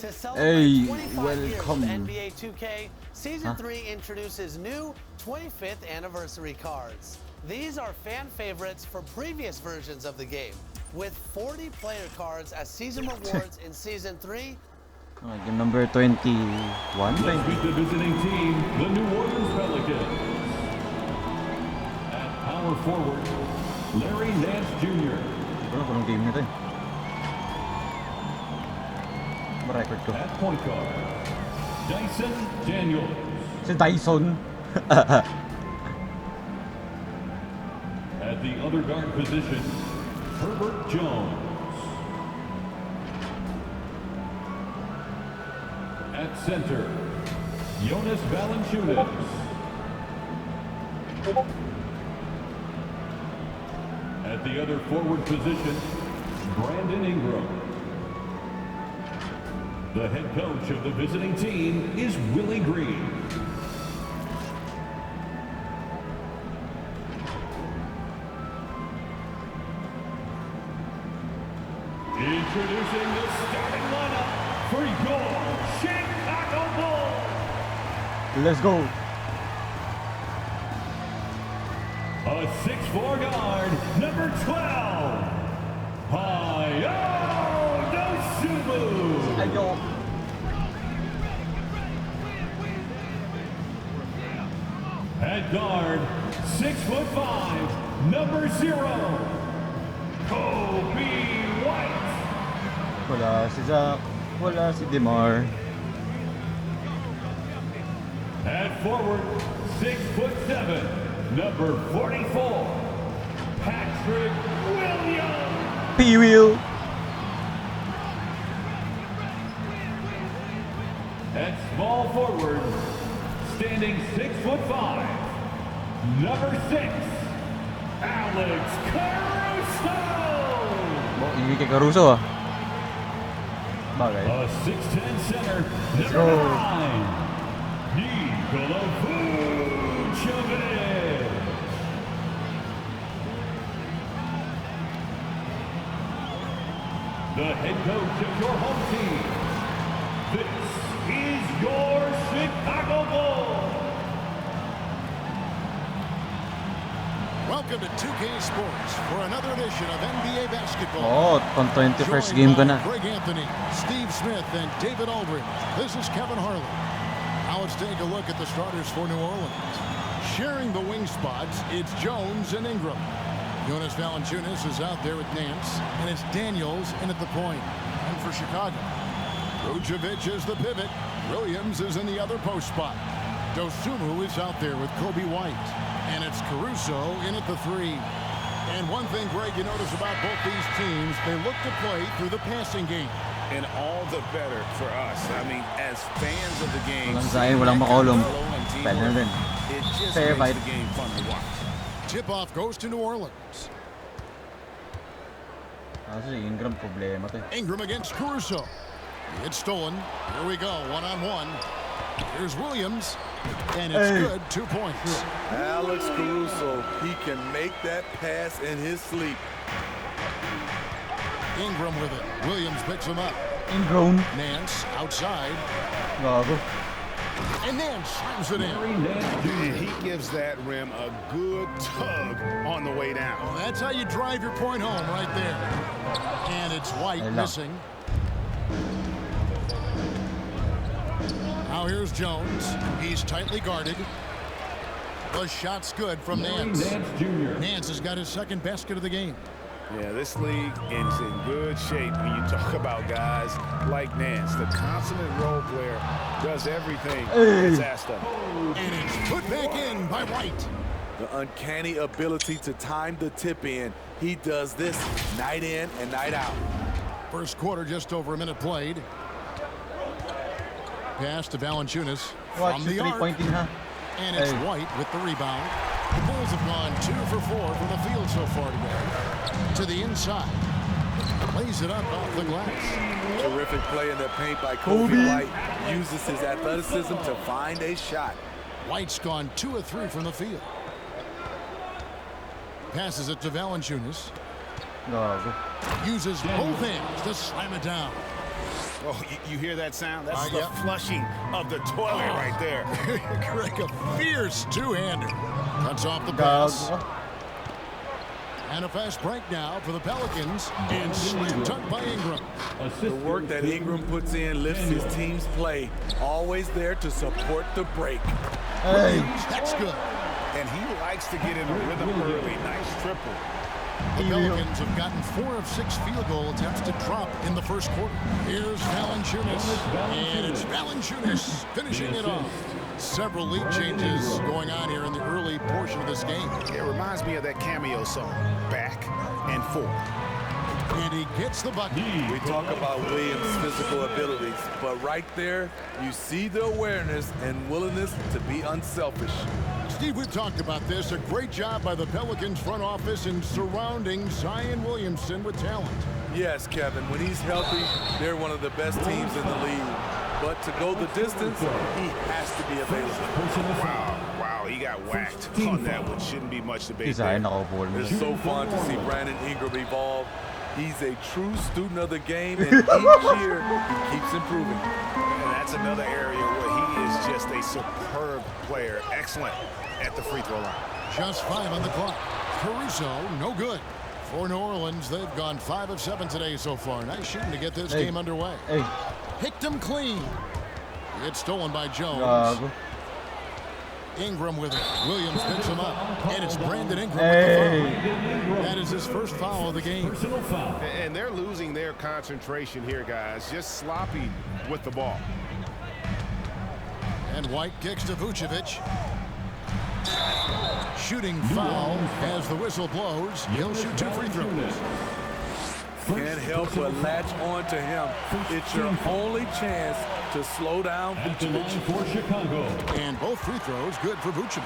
To celebrate 25 years of welcome. NBA 2K, Season 3 introduces new 25th anniversary cards. These are fan favorites for previous versions of the game, with 40 player cards as season rewards in Season 3. Game number 21. Let's meet the visiting team, the New Orleans Pelicans. At power forward, Larry Nance Jr. Anong game nito eh? Record ko. At point guard, Dyson Daniels. Si Dyson. At the other guard position, Herbert Jones. At center, Jonas Valanciunas. At the other forward position, Brandon Ingram. The head coach of the visiting team is Willie Green. Introducing the starting lineup for your Chicago Bulls. Let's go. A 6'4" guard, number 12, Ayo. At guard, 6'5", number 0, Kobe White. Wala si Zach. Wala si DeMar. At forward, 6'7", number 44, Patrick Williams. P-Wheel. At small forward, standing 6'5", number 6, Alex Caruso. Hindi kay Caruso ah. Bagay. A 6'10" center, Let's number go. 9, Nikola Vucevic. The head coach of your home team. This is your Chicago Bulls. Welcome to 2K Sports for another edition of NBA basketball. Oh, pang 21st game ka na. Greg Anthony, Steve Smith, and David Aldridge. This is Kevin Harlan. Now let's take a look at the starters for New Orleans. Sharing the wing spots, it's Jones and Ingram. Jonas Valanciunas is out there with Nance, and it's Daniels in at the point. And for Chicago, Vucevic is the pivot. Williams is in the other post spot. Dosunmu is out there with Kobe White. And it's Caruso in at the 3. And one thing, Greg, you notice about both these teams, they look to play through the passing game. And all the better for us. I mean, as fans of the game, Walang Zion, walang makolong. Pwede na din. it just Fair makes fight. the game fun to watch. Tip-off goes to New Orleans. Kasi Ingram problema to eh. Ingram against Caruso. It's stolen. Here we go, one-on-one. Here's Williams. And it's good, 2 points. Alex Caruso, he can make that pass in his sleep. Ingram with it. Williams picks him up. Ingrown. Nance outside. Gago. And Nance slams it in. Larry Nance Jr. He gives that rim a good tug on the way down. Well, that's how you drive your point home right there. And it's White missing. Now here's Jones. He's tightly guarded. The shot's good from Nance. Nance Jr. Nance has got his second basket of the game. Yeah, this league is in good shape when you talk about guys like Nance. The consummate role player does everything that's asked of him. And it's put back in by White. The uncanny ability to time the tip in. He does this night in and night out. First quarter, just over a minute played. Pass to Valanciunas Watch from the the arc. three-pointing ha. And it's White with the rebound. The Bulls have gone 2 for 4 from the field so far today. To the inside. Plays it up off the glass. Terrific play in the paint by Kobe White. Uses his athleticism to find a shot. White's gone 2 of 3 from the field. Passes it to Valanciunas. Gago. Uses both hands to slam it down. Oh, you hear that sound? That's the yeah. flushing of the toilet right there. Greg, a fierce two-hander. Cuts off the pass. And a fast break now for the Pelicans. And slam dunk by Ingram. The work that Ingram puts in lifts his team's play. Always there to support the break. Hey. That's good. And he likes to get in a rhythm early. Nice triple. The Pelicans have gotten 4 of 6 field goal attempts to drop in the first quarter. Here's Valanciunas. And it's Valanciunas finishing it off. Several lead changes going on here in the early portion of this game. It reminds me of that cameo song, Back and Forth. And he gets the bucket. We talk about Williams' physical abilities, but right there, you see the awareness and willingness to be unselfish. Steve, we've talked about this. A great job by the Pelicans front office in surrounding Zion Williamson with talent. Yes, Kevin, when he's healthy, they're one of the best teams in the league. But to go the distance, he has to be available. Wow, he got whacked on that one. Shouldn't be much debate Isa there. ay nakaball mo. It's so fun to see Brandon Ingram evolve. He's a true student of the game, and each year he keeps improving. And that's another area where he is just a superb player. Excellent at the free throw line. Just 5 on the clock. Caruso, no good. For New Orleans, they've gone 5 of 7 today so far. Nice shooting to get this game underway. Hey. Picked him clean. It's stolen by Jones. Gago. Ingram with it. Williams picks him up. And it's Brandon Ingram Hey. with the foul. That is his first foul of the game. And they're losing their concentration here, guys. Just sloppy with the ball. And White kicks to Vucevic. Shooting foul as the whistle blows. He'll shoot 2 free throws. Can't help but latch on to him. It's your only chance to slow down Vucevic. For Chicago. And both free throws good for Vucevic.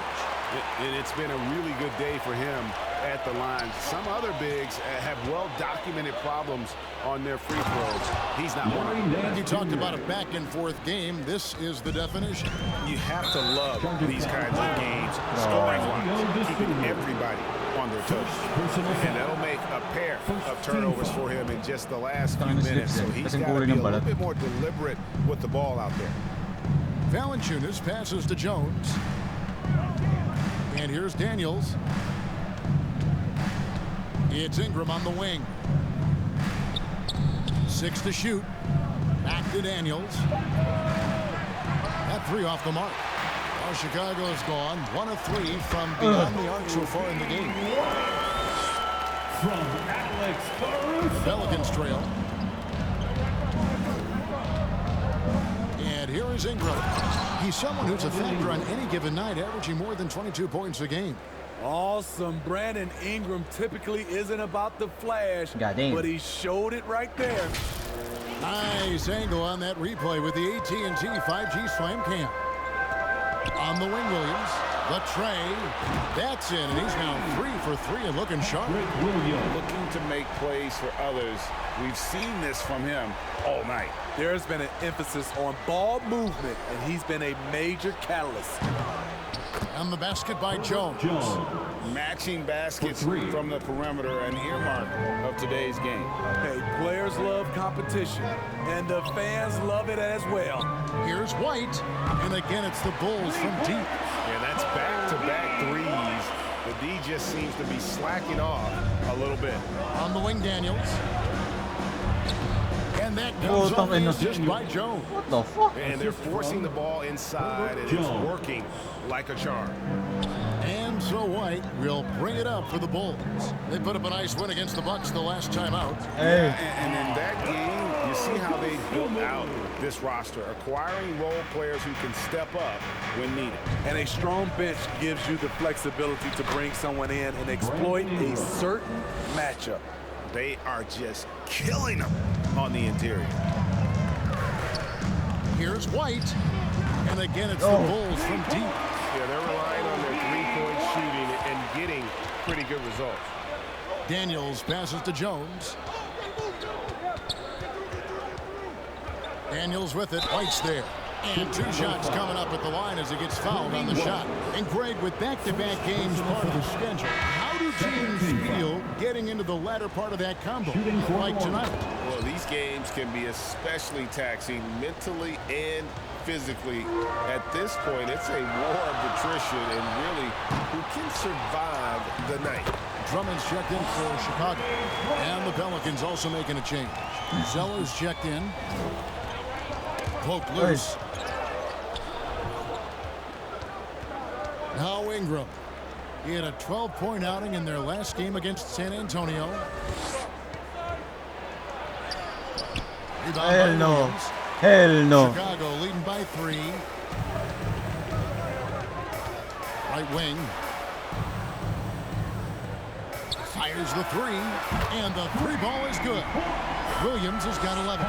And it's been a really good day for him at the line. Some other bigs have well-documented problems on their free throws. He's not one of them. You talked about a back-and-forth game. This is the definition. You have to love these kinds of games, scoring-wise, keeping everybody on their toes. And that'll make a pair of turnovers for him in just the last few minutes. So he's got to be a little bit more deliberate with the ball out there. Valanciunas passes to Jones. And here's Daniels. It's Ingram on the wing. 6 to shoot. Back to Daniels. That 3 off the mark. Now Chicago is gone. 1 of 3 from beyond the arc so far in the game. From Alex Caruso. Pelicans trail. And here is Ingram. He's someone who's a factor on any given night, averaging more than 22 points a game. Awesome. Brandon Ingram typically isn't about the flash, Goddamn. but he showed it right there. Nice angle on that replay with the AT&T 5G Slam Cam. On the wing, Williams. The tray. That's in, and he's now 3 for 3 and looking sharp. Looking to make plays for others. We've seen this from him all night. There's been an emphasis on ball movement, and he's been a major catalyst. And the basket by Jones. Matching baskets from the perimeter, an earmark of today's game. Hey, players love competition, and the fans love it as well. Here's White, and again it's the Bulls from deep. Yeah, that's back-to-back threes. The D just seems to be slacking off a little bit. On the wing, Daniels. And that goes off the assist by Jones. What the fuck? And they're forcing the ball inside, and it's working like a charm. And so White will bring it up for the Bulls. They put up a nice win against the Bucks the last time out. Hey. And in that game, you see how they built out this roster, acquiring role players who can step up when needed. And a strong bench gives you the flexibility to bring someone in and exploit a certain matchup. They are just killing them on the interior. Here's White. And again, it's the Bulls from deep. Yeah, they're relying on their three-point shooting and getting pretty good results. Daniels passes to Jones. Daniels with it. White's there. And 2 shots coming up at the line as he gets fouled on the shot. And Greg, with back-to-back games part of the schedule, how How do teams feel getting into the latter part of that combo like tonight? Well, these games can be especially taxing mentally and physically. At this point, it's a war of attrition and really who can survive the night. Drummond's checked in for Chicago. And the Pelicans also making a change. Zeller's checked in. Poke loose. Now Ingram. He had a 12-point outing in their last game against San Antonio. Hell no. Hell no. Chicago leading by 3. Right wing. Fires the 3. And the 3 ball is good. Williams has got 11.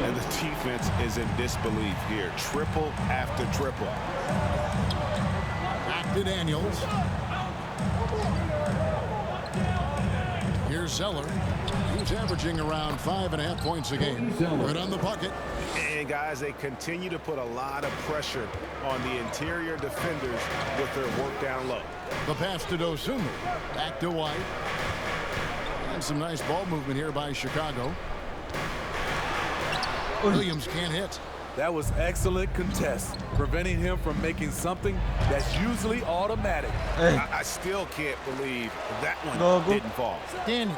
And the defense is in disbelief here. Triple after triple. Back to Daniels. Here's Zeller. He's averaging around 5.5 points a game. Good on the bucket. And guys, they continue to put a lot of pressure on the interior defenders with their work down low. The pass to Dosunmu. Back to White. And some nice ball movement here by Chicago. Williams can't hit. That was excellent contest, preventing him from making something that's usually automatic. Hey. I still can't believe that one didn't fall. Daniels.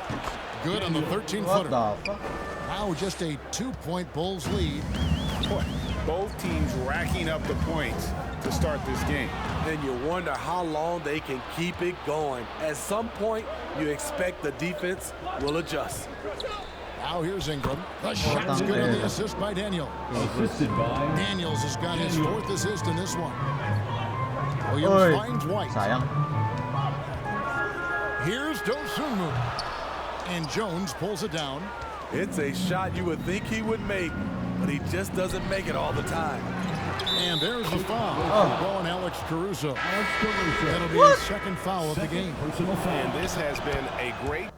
Good on the 13-footer. What the fuck? Now just a 2-point Bulls lead. Boy, both teams racking up the points to start this game. And you wonder how long they can keep it going. At some point, you expect the defense will adjust. Now here's Ingram. The shot's good on the assist by Daniel. Assisted by Daniels has got his 4th assist in this one. Williams finds White. Sayang. Here's Dosunmu. And Jones pulls it down. It's a shot you would think he would make, but he just doesn't make it all the time. And there's the foul. Ball on Alex Caruso. That'll be his 2nd foul of the game. And this has been a great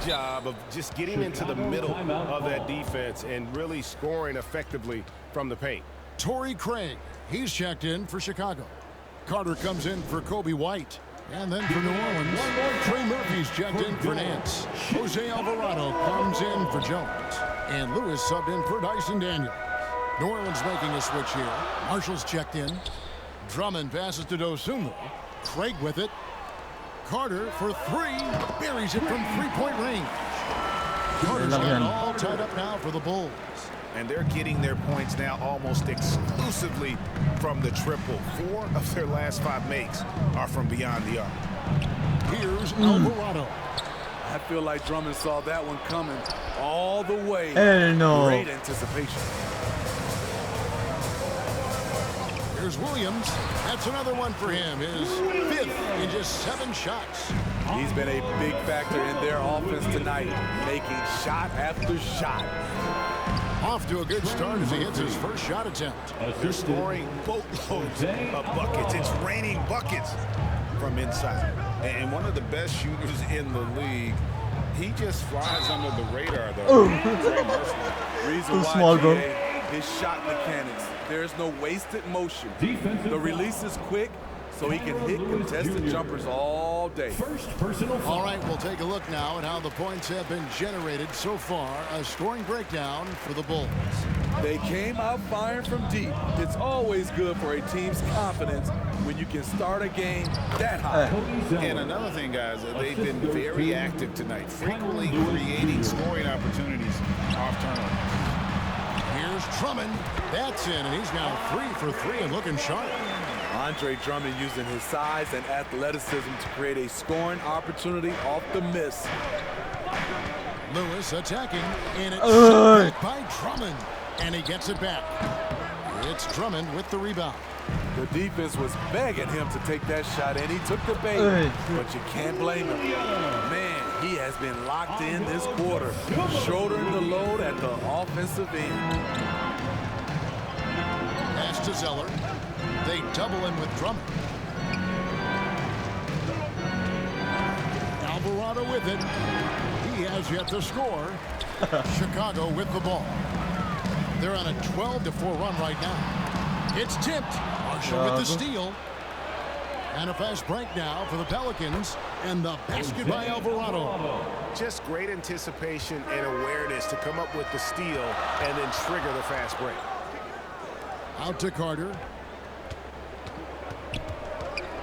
job of just getting into the middle of that defense and really scoring effectively from the paint. Torrey Craig. He's checked in for Chicago. Carter comes in for Kobe White. And then for New Orleans, Trey Murphy's checked in for Nance. Jose Alvarado comes in for Jones. And Lewis subbed in for Dyson Daniels. New Orleans making a switch here. Marshall's checked in. Drummond passes to Dosunmu. Craig with it. Carter for 3. Buries it from 3-point range. Carter's got it all tied up now for the Bulls. And they're getting their points now almost exclusively from the triple. 4 of their last 5 makes are from beyond the arc. Here's Alvarado. I feel like Drummond saw that one coming all the way. Hell no. Great anticipation. Here's Williams. That's another one for him. His 5th in just 7 shots. He's been a big factor in their offense tonight, making shot after shot. Off to a good start as he hits his first shot attempt. They're scoring boatloads of buckets. It's raining buckets from inside. And one of the best shooters in the league. He just flies under the radar, though. Reason why, small, bro. His shot mechanics. There's no wasted motion. The release is quick, so he can hit contested jumpers all day. All right, we'll take a look now at how the points have been generated so far. A scoring breakdown for the Bulls. They came out firing from deep. It's always good for a team's confidence when you can start a game that high. And another thing, guys, they've been very active tonight, frequently creating scoring opportunities off turnovers. Here's Drummond. That's in, and he's now 3 for 3 and looking sharp. Andre Drummond using his size and athleticism to create a scoring opportunity off the miss. Lewis attacking, and it's shot back by Drummond, and he gets it back. It's Drummond with the rebound. The defense was begging him to take that shot, and he took the bait, but you can't blame him. Man, he has been locked in this quarter, shouldering the load at the offensive end. Pass to Zeller. They double him with Drummond. Alvarado with it. He has yet to score. Chicago with the ball. They're on a 12-4 run right now. It's tipped. Marshall with the steal. And a fast break now for the Pelicans, and the basket by Alvarado. Just great anticipation and awareness to come up with the steal and then trigger the fast break. Out to Carter.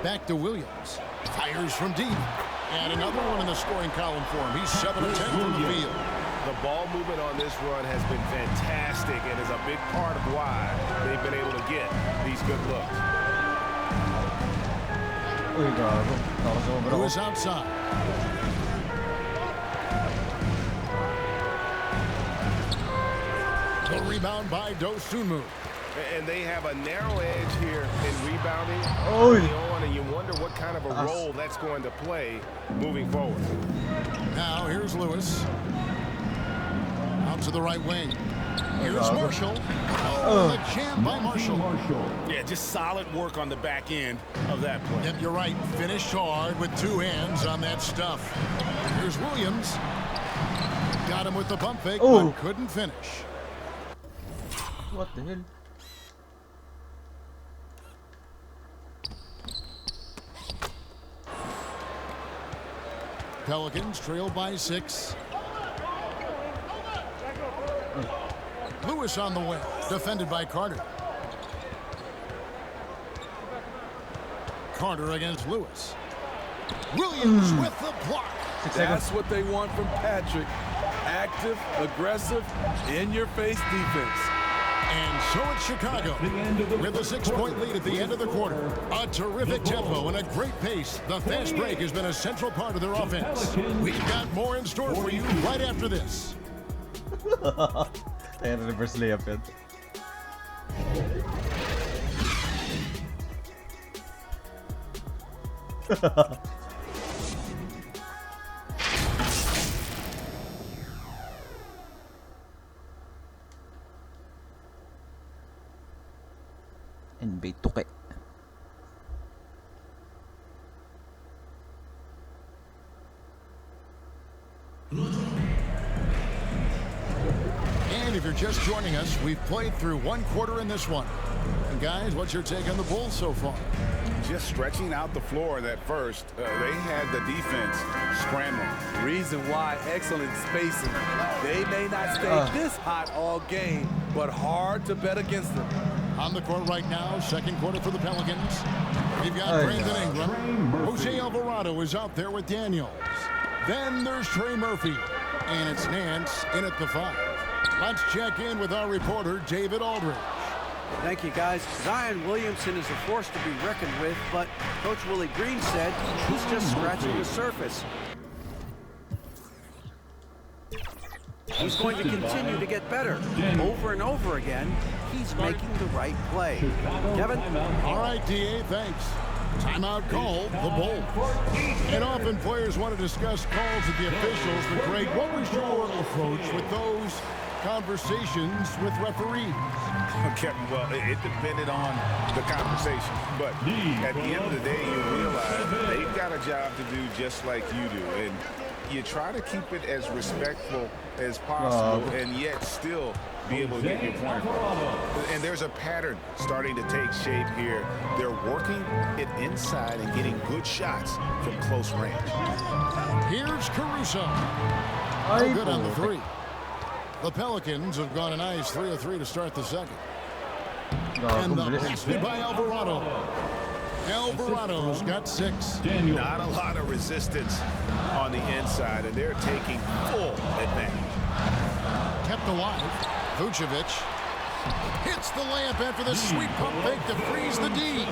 Back to Williams. Fires from deep. And another one in the scoring column for him. He's 7 of 10 from the field. The ball movement on this run has been fantastic and is a big part of why they've been able to get these good looks. Uy, gago. Nakasobra ako. Lewis outside. The rebound by Dosunmu. And they have a narrow edge here in rebounding Oy. early on, and you wonder what kind of a role that's going to play moving forward. Now here's Lewis. Out to the right wing. Here's Marshall. Oh, the jam by Marshall. Yeah, just solid work on the back end of that play. Yep, you're right. Finished hard with 2 hands on that stuff. Here's Williams. Got him with the pump fake, Oh. but couldn't finish. What the hell? Pelicans trail by 6. Lewis on the wing, defended by Carter. Carter against Lewis. Williams with the block. 6 That's seconds. what they want from Patrick. Active, aggressive, in-your-face defense. And so it's Chicago with a 6-point lead at the end of the quarter. A terrific tempo and a great pace. The fast break has been a central part of their offense. We've got more in store for you right after this. Ayan, reverse layup yan. NBA 2K. And if you're just joining us, we've played through 1 quarter in this one. And guys, what's your take on the Bulls so far? Just stretching out the floor that first. They had the defense scrambling. Reason why, excellent spacing. They may not stay this hot all game, but hard to bet against them. On the court right now, 2nd quarter for the Pelicans. We've got Brandon Ingram. Jose Alvarado is out there with Daniels. Then there's Trey Murphy. And it's Nance in at the 5. Let's check in with our reporter, David Aldridge. Thank you, guys. Zion Williamson is a force to be reckoned with, but Coach Willie Green said he's just scratching the surface. He's going to continue to get better. Over and over again, he's making the right play. Kevin? All right, D.A., thanks. Timeout called, the Bulls. And often players want to discuss calls at the officials, but Greg, what was your approach with those conversations with referees? Kevin, well, it depended on the conversation. But at the end of the day, you realize they've got a job to do just like you do. And you try to keep it as respectful as possible and yet still be able to get your point across. And there's a pattern starting to take shape here. They're working it inside and getting good shots from close range. Here's Caruso. Ay, Good on the putik. 3. The Pelicans have gone a nice 3 of 3 to start the second. And Gago, the bilis. basket by Alvarado. Alvarado's got 6. Not a lot of resistance on the inside, and they're taking full advantage. Kept alive. Vucevic hits the layup after the sweet pump fake to freeze the D.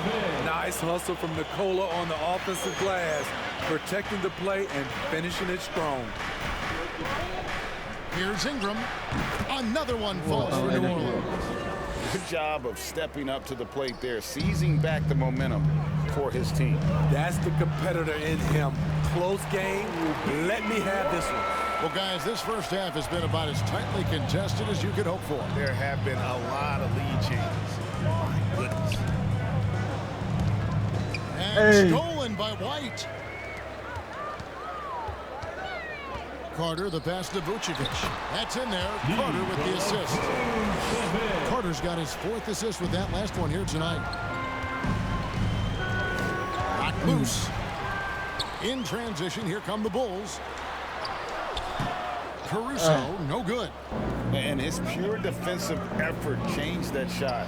Nice hustle from Nikola on the offensive glass, protecting the play and finishing it strong. Here's Ingram. Another one falls for New Orleans. Good job of stepping up to the plate there, seizing back the momentum for his team. That's the competitor in him. Close game. Let me have this one. Well, guys, this first half has been about as tightly contested as you could hope for. There have been a lot of lead changes. My goodness. And stolen by White. Carter, the pass to Vucevic. That's in there. Carter with the assist. Carter's got his 4th assist with that last one here tonight. Loose. In transition, here come the Bulls. Caruso, no good. And his pure defensive effort changed that shot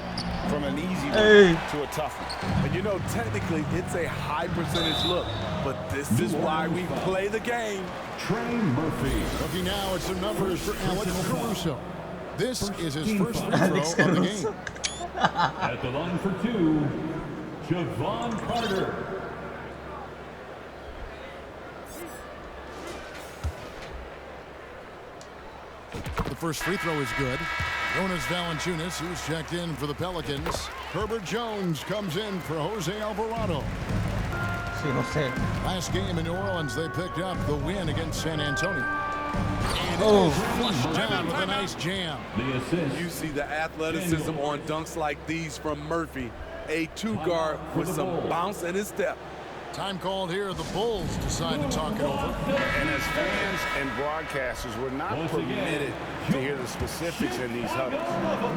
from an easy one to a tough one. And you know, technically, it's a high percentage look, but this is why we play the game. Trey Murphy. Looking now at some numbers for Alex Caruso. This is his first free throw of the game. At the line for two, Javon Carter. The first free throw is good. Jonas Valanciunas, who's checked in for the Pelicans. Herbert Jones comes in for Jose Alvarado. Last game in New Orleans, they picked up the win against San Antonio. And it is flushed down with a nice jam. The assist. You see the athleticism on dunks like these from Murphy. A two-guard with some bounce in his step. Time called here. The Bulls decide to talk it over. And as fans and broadcasters, we're not permitted to hear the specifics in these huddles.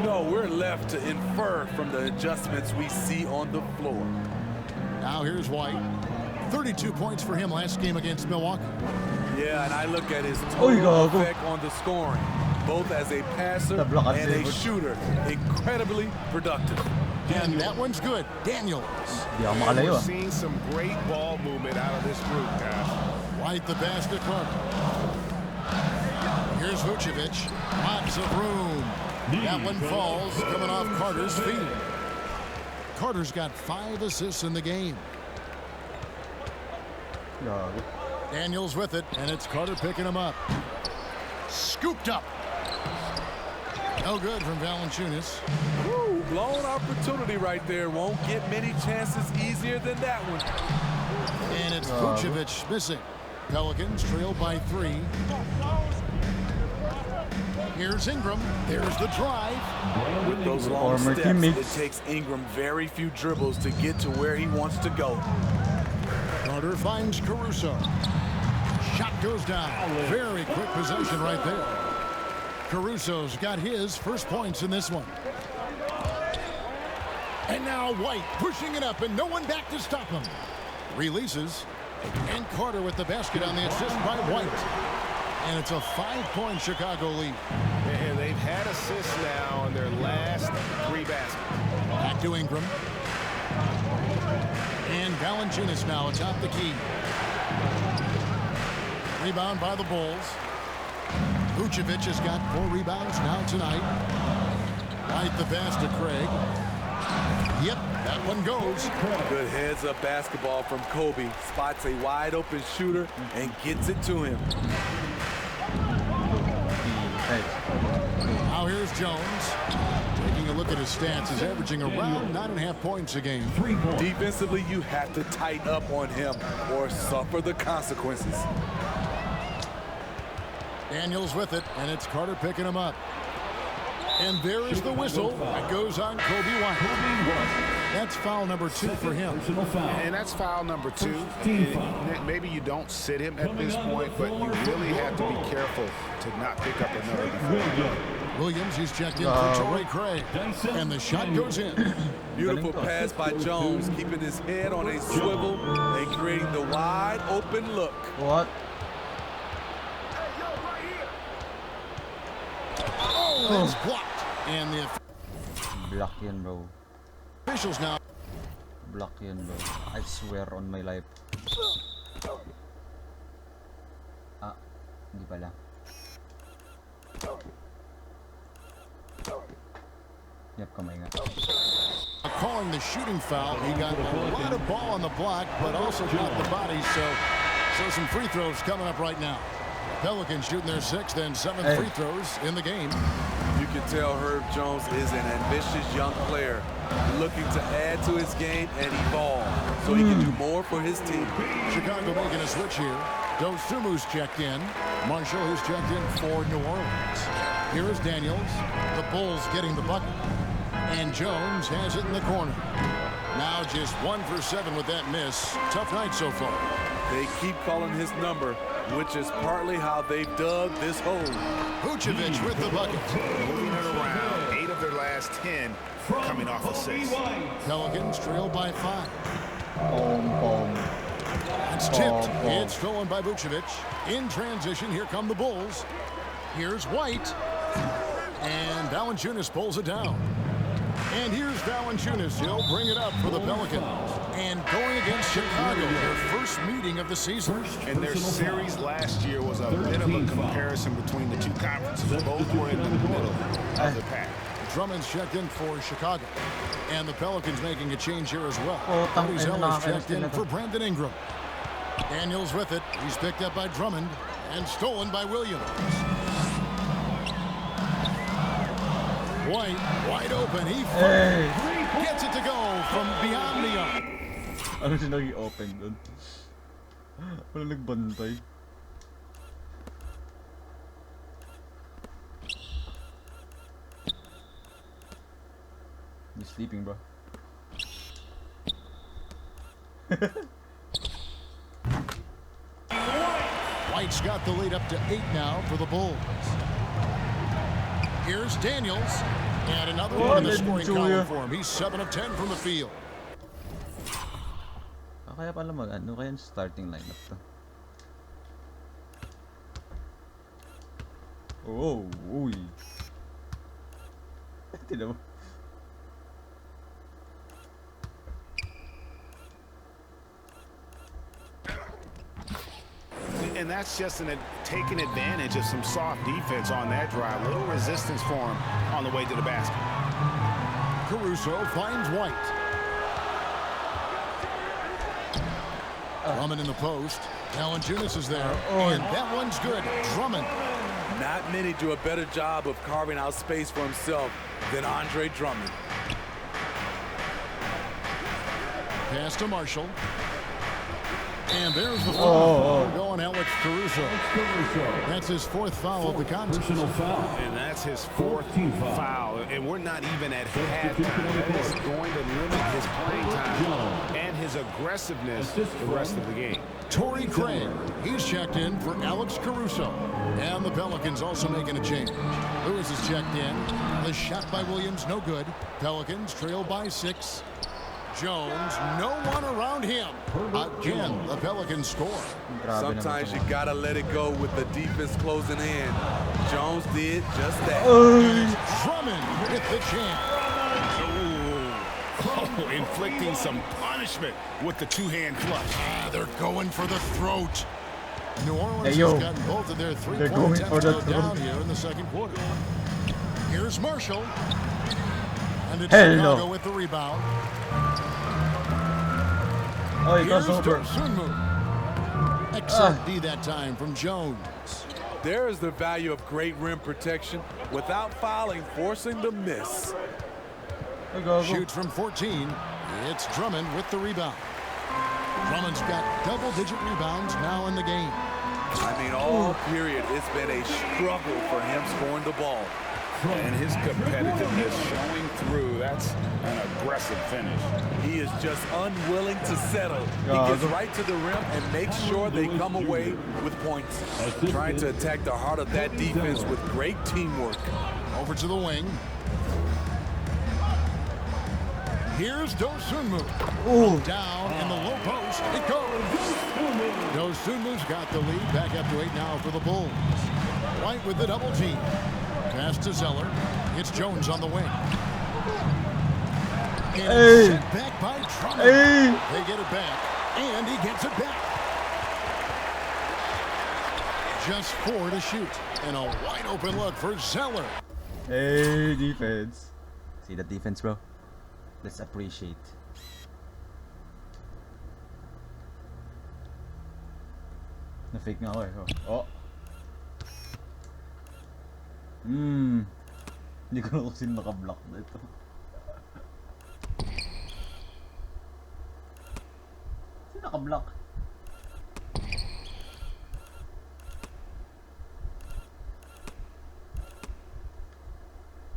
No, we're left to infer from the adjustments we see on the floor. Now here's White. 32 points for him last game against Milwaukee. Yeah, and I look at his total effect on the scoring, both as a passer and a shooter. Incredibly productive. And that one's good. Daniels. We're seeing some great ball movement out of this group, guys. White the basket front. Here's Vucevic. Lots of room. That one falls, coming off Carter's feet. Carter's got 5 assists in the game. Daniels with it, and it's Carter picking him up. Scooped up. No good from Valanciunas. Woo, blown opportunity right there. Won't get many chances easier than that one. And it's Vucevic missing. Pelicans trail by 3. Here's Ingram. There's the drive. With those long steps, it takes Ingram very few dribbles to get to where he wants to go. Carter finds Caruso. Shot goes down. Very quick possession right there. Caruso's got his first points in this one. And now White pushing it up and no one back to stop him. Releases. And Carter with the basket on the assist by White. And it's a 5-point Chicago lead. And they've had assists now on their last 3 baskets. Back to Ingram. And Valanciunas now atop the key. Rebound by the Bulls. Vucevic has got 4 rebounds now tonight. Right the pass to Craig. Yep, that one goes. Good heads-up basketball from Kobe. Spots a wide-open shooter and gets it to him. Now here's Jones. Taking a look at his stats, he's averaging around 9.5 points a game. Defensively, you have to tighten up on him or suffer the consequences. Daniels with it, and it's Carter picking him up. And there is the whistle that goes on Kobe White. That's foul number 2 for him. And that's foul number 2. Maybe you don't sit him at this point, but you really have to be careful to not pick up another defender. Williams, he's checked in for Torrey Craig. And the shot goes in. Beautiful pass by Jones, keeping his head on a swivel and creating the wide open look. What? Oh, that's blocked. And the Block yan, bro. officials now. Block yan, bro. I swear on my life. Ah, hindi pala. Yep, kamay nga. Calling the shooting foul. He got a lot of ball on the block, but also got the body. So some free throws coming up right now. Pelicans shooting their 6th and 7th free throws in the game. You can tell Herb Jones is an ambitious young player looking to add to his game and evolve so he can do more for his team. Chicago making a switch here. Dosumu's checked in. Marshall who's checked in for New Orleans. Here is Daniels. The Bulls getting the bucket. And Jones has it in the corner. Now just 1 for 7 with that miss. Tough night so far. They keep calling his number, which is partly how they dug this hole. Vucevic with the bucket. Moving it around. 8 of their last 10 coming off assists. Pelicans trail by 5. Boom, boom. It's tipped. It's stolen by Vucevic. In transition, here come the Bulls. Here's White. And Valanciunas pulls it down. And here's Valanciunas. He'll bring it up for the Pelicans. And going against Chicago, their first meeting of the season. And their series last year was a bit of a comparison between the two conferences. Both were in the middle of the pack. Drummond's checked in for Chicago. And the Pelicans making a change here as well. Cody Zeller's checked in for Brandon Ingram. Daniels with it. He's picked up by Drummond and stolen by Williams. White, wide open. He gets it to go from beyond the arc. Ano siya nag-i-open doon? Wala nagbantay. You're sleeping, bro. White's got the lead up to 8 now for the Bulls. Here's Daniels. And another one in the scoring column for him. He's 7 of 10 from the field. Kaya pala ano kaya yung starting lineup to? Oh, uy. Tignan mo. And that's just taking advantage of some soft defense on that drive. Little resistance for him on the way to the basket. Caruso finds White. Drummond in the post. Valanciunas is there. And that one's good. Drummond. Not many do a better job of carving out space for himself than Andre Drummond. Pass to Marshall. And there's the foul. Going Alex Caruso. That's his 4th foul of the contest. Personal foul. And that's his 4th foul. And we're not even at halftime. That is going to limit his playing time and his aggressiveness the rest of the game. Torrey Craig. He's checked in for Alex Caruso. And the Pelicans also making a change. Lewis is checked in. The shot by Williams, no good. Pelicans trail by 6. Jones, no one around him. Again, the Pelicans score. Sometimes you gotta let it go with the defense closing in. Jones did just that. Drummond with the jam. Inflicting some punishment with the two-hand flush. They're going for the throat. New Orleans has gotten both of their 3-point attempts down here in the second quarter. Here's Marshall. And it's Chicago with the rebound. Here's Dosunmu. Excellent D that time from Jones. There is the value of great rim protection without fouling, forcing the miss. Shoots from 14. It's Drummond with the rebound. Drummond's got double-digit rebounds now in the game. I mean, all period, it's been a struggle for him scoring the ball. And his competitiveness showing through. That's an aggressive finish. He is just unwilling to settle. He gets right to the rim and makes sure they come away with points. Trying to attack the heart of that defense with great teamwork. Over to the wing. Here's Dosunmu. Down in the low post. It goes. Dosunmu's got the lead. Back up to 8 now for the Bulls. White with the double team. Pass to Zeller. It's Jones on the wing. And it's sent back by Drummond. They get it back. And he gets it back. Just 4 to shoot. And a wide open look for Zeller. Hey, defense. See the defense, bro? Let's appreciate. Na-fake nga ako eh. Oh. Hindi ko na kasi naka-block na ito. Sino naka-block?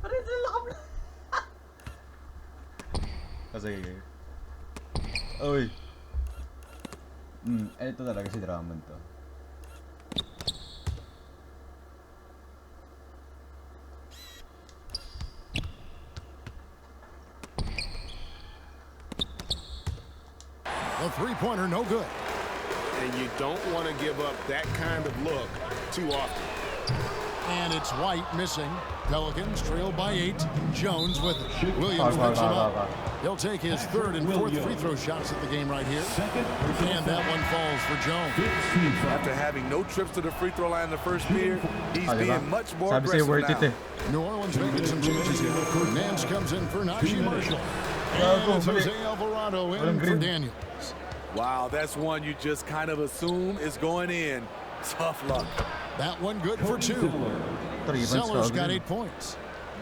Parang sila naka-block. Sige. Uy. Ito talaga si Drummond to. The three-pointer, no good. and you don't want to give up that kind of look too often. And it's White missing. Pelicans trail by 8. Jones with it. Williams picks him up. He'll take his 3rd and 4th free throw shots at the game right here. And that one falls for Jones. After having no trips to the free throw line in the first period, he's being much more aggressive now. New Orleans making some changes here. Nance comes in for Najee Marshall. And it's Jose Alvarado in for Daniels. Wow, that's one you just kind of assume is going in. Tough luck. That one good for 2. Zeller's got 8 points.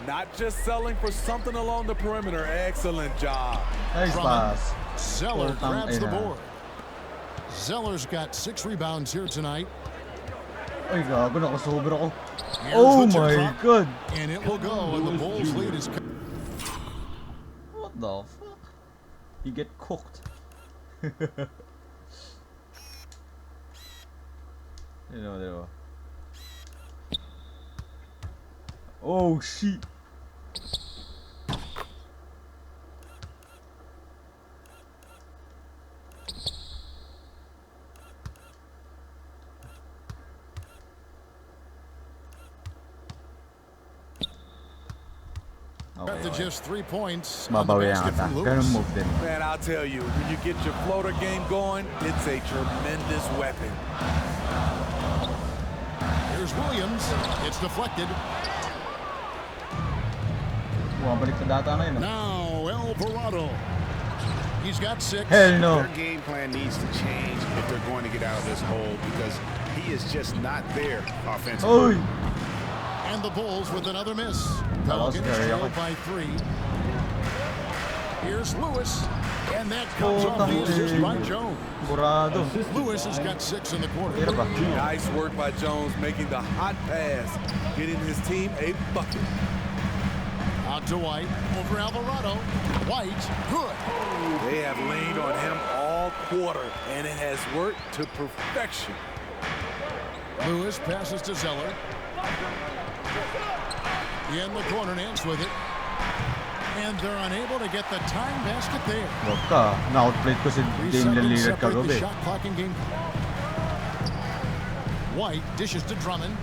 Not just selling for something along the perimeter. Excellent job. Nice pass. Zeller grabs the board. Zeller's got 6 rebounds here tonight. Ay, gago, nakasobra ako. Oh my God. And it will go, and the Bulls lead is... What the fuck? You get cooked. You know. Oh shit. Up to just 3 points. Mabawi ang ata. Ganun move din. Man, I'll tell you, when you get your floater game going, it's a tremendous weapon. Here's Williams. It's deflected. Now Alvarado. He's got 6. Hell no. Their game plan needs to change if they're going to get out of this hole because he is just not there offensively. Oy. And the Bulls with another miss. Pelicans trail by 3. Here's Lewis. And that comes off the assist by Jones. Lewis has got 6 in the quarter. Nice work by Jones making the hot pass, getting his team a bucket. Out to White, over Alvarado. White, good. They have leaned on him all quarter, and it has worked to perfection. Lewis passes to Zeller. In the corner, Nance with it. And they're unable to get the time basket there. Wag ka. Na-outplayed ko si Damian Lillard kagabi. Shot clock and game. White dishes to Drummond.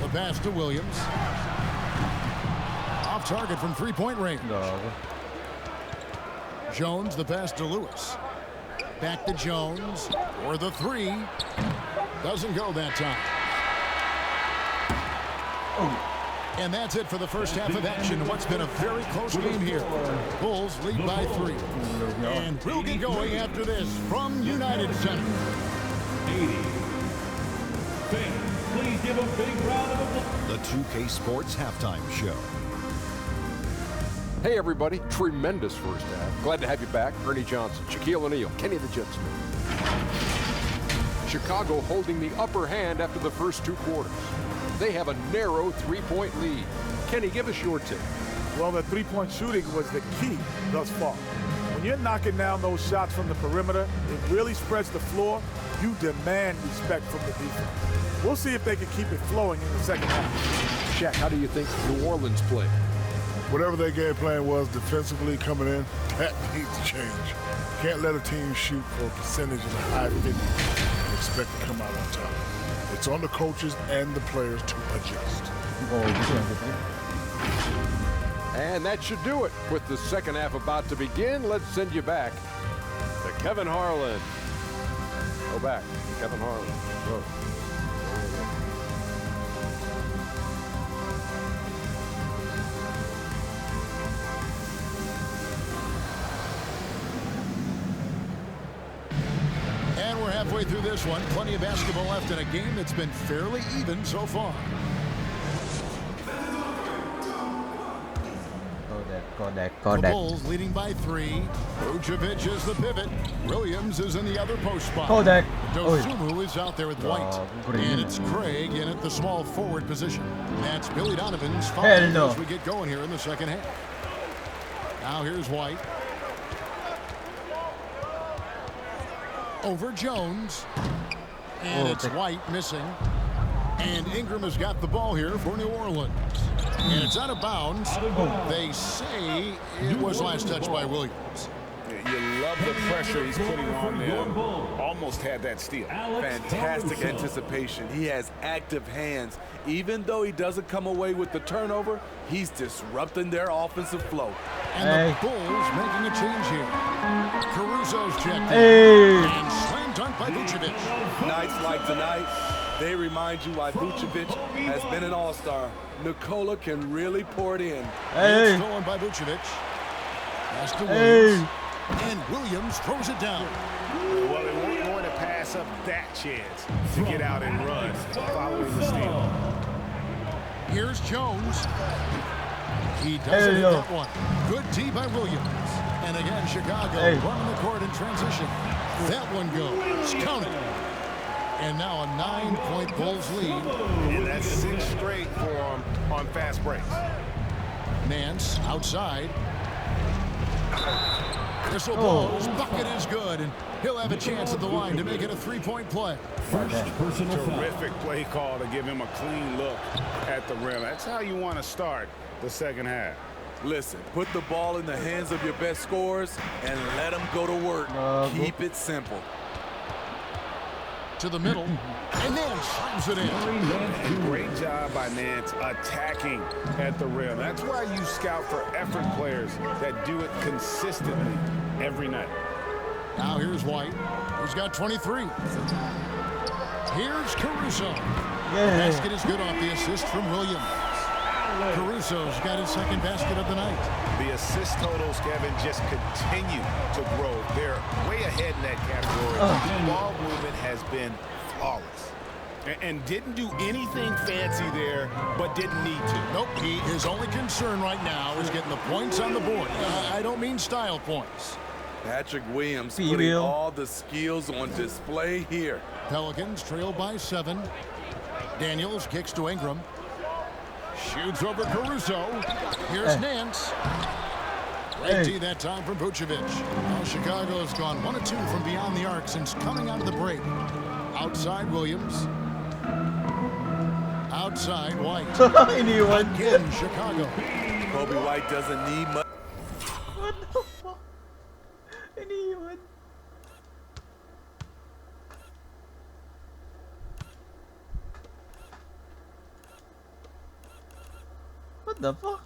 The pass to Williams. Off target from 3-point range. Jones, the pass to Lewis. Back to Jones. For the 3. Doesn't go that time. Oh. And that's it for the first half of action. What's been a very close game here. Bulls lead by 3. And we'll get going after this from United Center. 80. Please give a big round of applause. The 2K Sports Halftime Show. Hey everybody, tremendous first half. Glad to have you back. Ernie Johnson, Shaquille O'Neal, Kenny the Jet Smith. Chicago holding the upper hand after the first 2 quarters. They have a narrow 3-point lead. Kenny, give us your take. Well, the 3-point shooting was the key thus far. When you're knocking down those shots from the perimeter, it really spreads the floor. You demand respect from the defense. We'll see if they can keep it flowing in the second half. Shaq, how do you think New Orleans played? Whatever their game plan was defensively coming in, that needs to change. Can't let a team shoot for a percentage in the high 50s and expect to come out on top. It's on the coaches and the players to adjust. And that should do it. With the second half about to begin, let's send you back to Kevin Harlan. Go back, Kevin Harlan. Go. And we're halfway through this one. Plenty of basketball left in a game that's been fairly even so far. The Bulls leading by 3. Vucevic is the pivot. Williams is in the other post spot. Dosunmu is out there with White. And it's Craig in at the small forward position. That's Billy Donovan's foul as we get going here in the second half. Now here's White. Over Jones. And it's White missing. And Ingram has got the ball here for New Orleans. And it's out of bounds. They say it was last touched by Williams. You love the pressure he's putting on them. Almost had that steal. Fantastic anticipation. He has active hands. Even though he doesn't come away with the turnover, he's disrupting their offensive flow. And the Bulls making a change here. Caruso's checked in. And slam dunk by Vucevic. Nights like tonight, they remind you why Vucevic has been an all-star. Nikola can really pour it in. It's stolen by Vucevic. Pass to Williams. And Williams throws it down. Well, they weren't going to pass up that chance to get out and run following the steal. Here's Jones. He doesn't hit that one. Good D by Williams. And again, Chicago running the court in transition. That one goes. Count it. And now a 9-point Bulls lead. And that's 6 straight for him on fast breaks. Nance outside. Crystal blows. Bucket is good. And he'll have a chance at the line to make it a 3-point play. Terrific play call to give him a clean look at the rim. That's how you want to start the second half. Listen, put the ball in the hands of your best scorers and let them go to work. Keep it simple. To the middle, and Nance slams it in. Great job by Nance attacking at the rim. That's why you scout for effort players that do it consistently every night. Now here's White. He's got 23. Here's Caruso. Basket is good off the assist from Williams. Caruso's got his second basket of the night. The assist totals, Kevin, just continue to grow. They're way ahead in that category. Ball movement has been flawless. And didn't do anything fancy there, but didn't need to. Nope. His only concern right now is getting the points on the board. I don't mean style points. Patrick Williams putting all the skills on display here. Pelicans trail by 7. Daniels kicks to Ingram. Shoots over Caruso. Here's Nance. Great D that time from Vucevic. Now Chicago has gone 1 of 2 from beyond the arc since coming out of the break. Outside Williams. Outside White. Again, Chicago. Kobe White doesn't need much. What the fuck? Iniwan. What the fuck?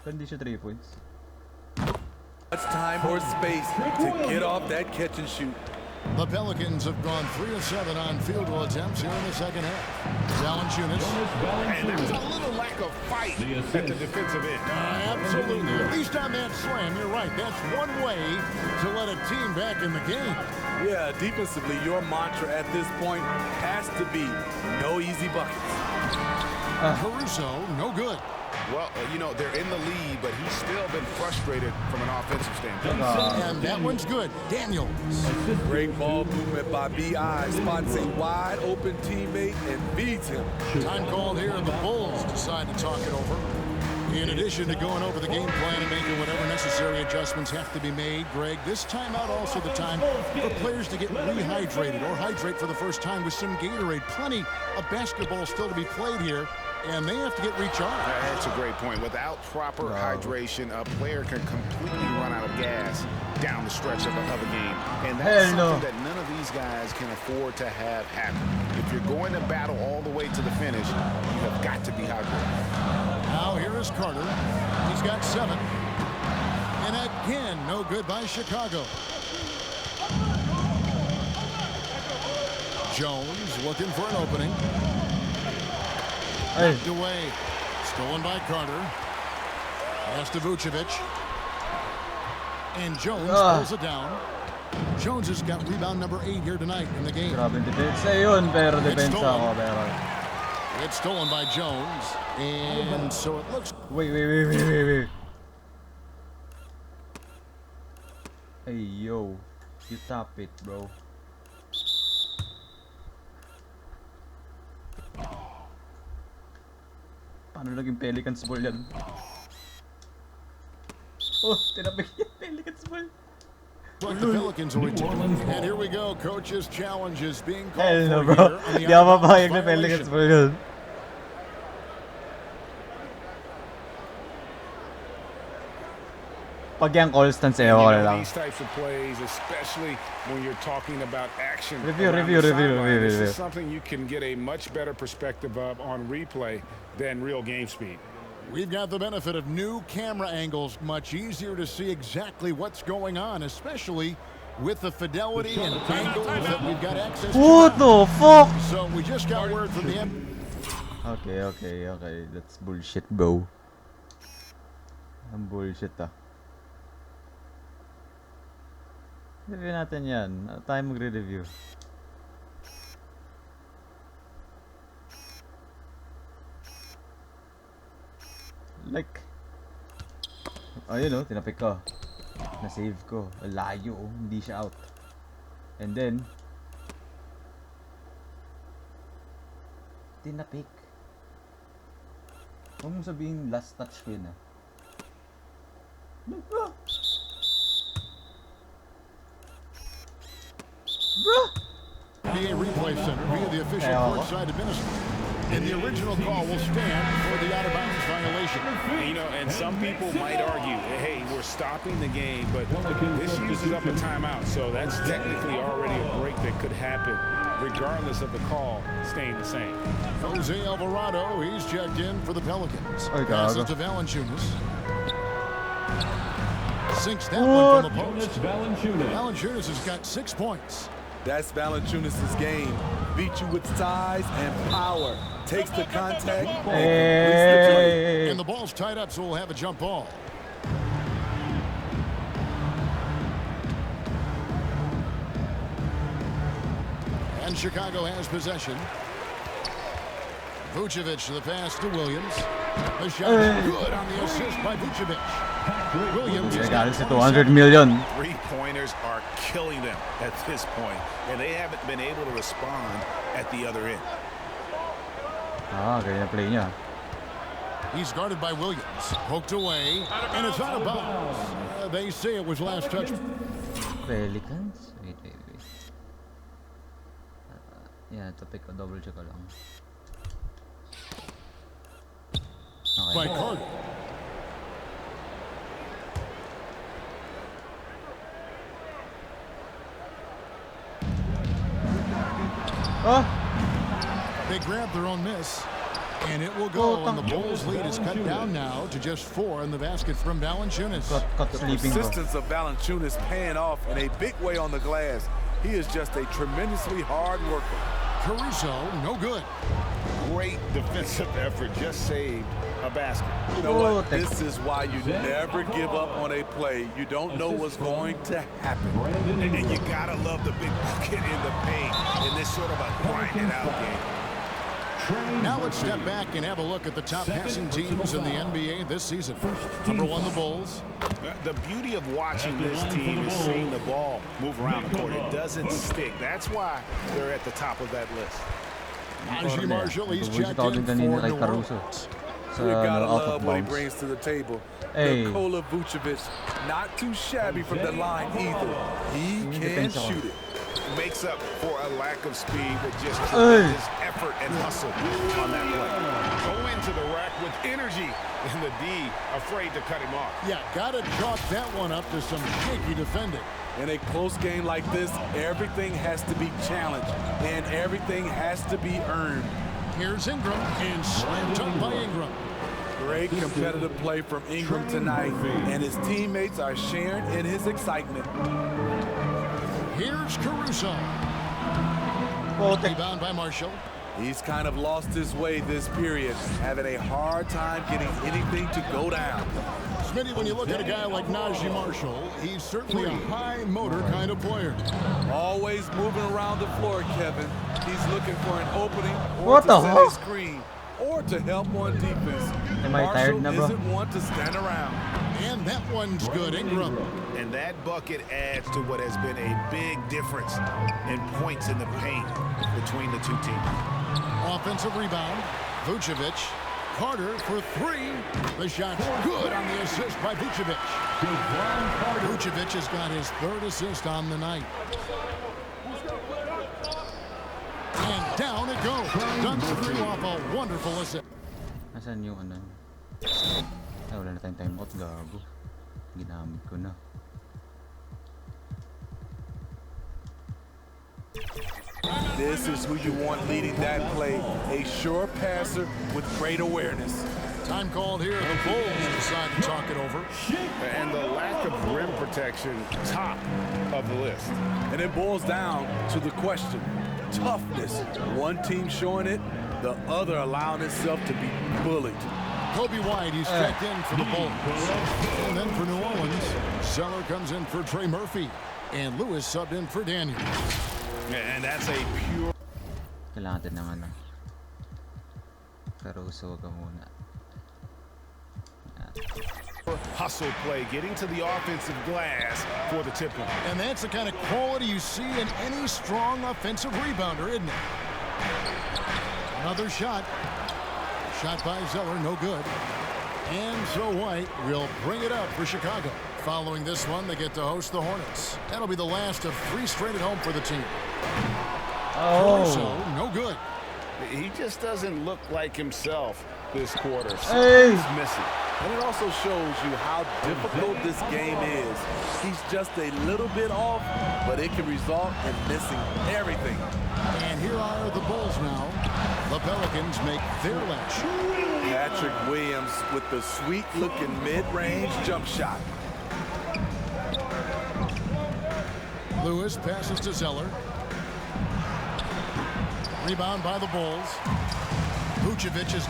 Hindi siya 3 points. Much time or space to get off that catch and shoot. The Pelicans have gone 3 of 7 on field goal attempts here in the second half. Valanciunas. And there's a little lack of fight at the defensive end. Absolutely. At least on that slam, you're right. That's one way to let a team back in the game. Yeah, defensively, your mantra at this point has to be no easy buckets. Caruso, no good. Well, you know, they're in the lead, but he's still been frustrated from an offensive standpoint. And that one's good. Daniels. Great ball movement by B.I. Spots a wide open teammate and feeds him. Time called here, and the Bulls decide to talk it over. In addition to going over the game plan and making whatever necessary adjustments have to be made, Greg, this timeout also the time for players to get rehydrated or hydrate for the first time with some Gatorade. Plenty of basketball still to be played here, and they have to get recharged. That's a great point. Without proper hydration, a player can completely run out of gas down the stretch of a game. And that's something that none of these guys can afford to have happen. If you're going to battle all the way to the finish, you have got to be hydrated. Now here is Carter. He's got 7. And again, no good by Chicago. Jones looking for an opening. Knocked away. Stolen by Carter. Pass to Vucevic. And Jones pulls it down. Jones has got rebound number 8 here tonight in the game. Grabe depensa yun, pero depensa ako, pero... It's stolen by Jones, and so it looks... Wait. Hey, yo. You tap it, bro. Paano naging Pelicans ball yan? Oh, tinapik yan, Pelicans ball. Like the Pelicans are returning. And here we go. Coach's challenge is being called Hell no, for bro. here. Di ako mapahayag na Pelicans ball yun. Pag yung call stance, lang. These types of plays, especially when you're talking about action. Review. This is something you can get a much better perspective of on replay than real game speed. We've got the benefit of new camera angles, much easier to see exactly what's going on, especially with the fidelity and angles that we've got access to. What the fuck? So we just got word from the end. Okay. That's bullshit, bro. Ang bullshit Review natin yan. Tayo magre-review. Like, ayun tinapik ko. Na-save ko. Layo hindi siya out. And then, tinapik. Huwag mong sabihin last touch ko yun Bro! PA Replay Center via the official courtside administrator. And the original call will stand for the out-of-bounds violation. And some people might argue, hey, we're stopping the game, but this uses up a timeout, so that's technically already a break that could happen, regardless of the call staying the same. Jose Alvarado, he's checked in for the Pelicans. Passes to Valanciunas. Sinks that one from the post. Valanciunas has got 6 points. That's Valanciunas' game. Beat you with size and power. Takes the contact and completes the play. And the ball's tied up, so we'll have a jump ball. And Chicago has possession. Vucevic to the pass to Williams. The shot good on the assist by Vucevic. Williams has got 200 million. Three-pointers are killing them at this point, and they haven't been able to respond at the other end. Ganyan play niya. He's guarded by Williams. Poked away, and it's out of bounds. They say it was last touch. Pelicans? Wait. Yeah, topic ko. Double check ko lang. Okay. By Carter. They grab their own miss, and it will go. And the Bulls' lead is cut down now to just 4 in the basket from Valanciunas. The persistence of Valanciunas paying off in a big way on the glass. He is just a tremendously hard worker. Caruso, no good. Great defensive effort, just saved a basket. You know what? This is why you never give up on a play. You don't know what's going to happen. And you gotta love the big bucket in the paint in this sort of a grinded out game. Now let's step back and have a look at the top passing teams in the NBA this season. Number 1, the Bulls. The beauty of watching this team is seeing the ball move around the court. It doesn't stick. That's why they're at the top of that list. Najee Marshall, he's checked in for New Orleans. You gotta love what he brings to the table. Nikola Vucevic, not too shabby from the line either. He can shoot it. Makes up for a lack of speed with just tremendous effort and hustle on that play. Go into the rack with energy, and the D afraid to cut him off. Yeah, gotta chalk that one up to some shaky defending. In a close game like this, everything has to be challenged, and everything has to be earned. Here's Ingram, and slammed up by Ingram. Great competitive play from Ingram tonight, and his teammates are sharing in his excitement. Here's Caruso. Rebound by Marshall. He's kind of lost his way this period, having a hard time getting anything to go down. Smitty, when you look at a guy like Najee Marshall, he's certainly a high motor kind of player. Always moving around the floor, Kevin. He's looking for an opening or to set a screen or to help on defense. Marshall isn't one to stand around. And that one's good, Ingram. And that bucket adds to what has been a big difference in points in the paint between the two teams. Offensive rebound, Vucevic. Carter for 3. The shot's good on the assist by Vucevic. Vucevic has got his 3rd assist on the night. And down it goes. Dunks through off a wonderful assist. Nasaan yung ano? Ay, wala na tayong timeout, gago. Ginamit ko na. This is who you want leading that play. A sure passer with great awareness. Time called here. The Bulls decide to talk it over. And the lack of rim protection, top of the list. And it boils down to the question. Toughness. One team showing it, the other allowing itself to be bullied. Kobe White, he's checked in for the Bulls. And then for New Orleans, Zeller comes in for Trey Murphy. And Lewis subbed in for Daniels. And that's a pure... Kailangan natin ng ano. Caruso ka muna. Hustle play, getting to the offensive glass for the tip-in. And that's the kind of quality you see in any strong offensive rebounder, isn't it? Another shot. Shot by Zeller, no good. And so White will bring it up for Chicago. Following this one, they get to host the Hornets. That'll be the last of 3 straight at home for the team. Caruso, no good. He just doesn't look like himself this quarter. Hey. He's missing. And it also shows you how difficult this game is. He's just a little bit off, but it can result in missing everything. And here are the Bulls now. The Pelicans make their last shot. Patrick Williams with the sweet-looking mid-range jump shot. Lewis passes to Zeller. Rebound by the Bulls. Vucevic is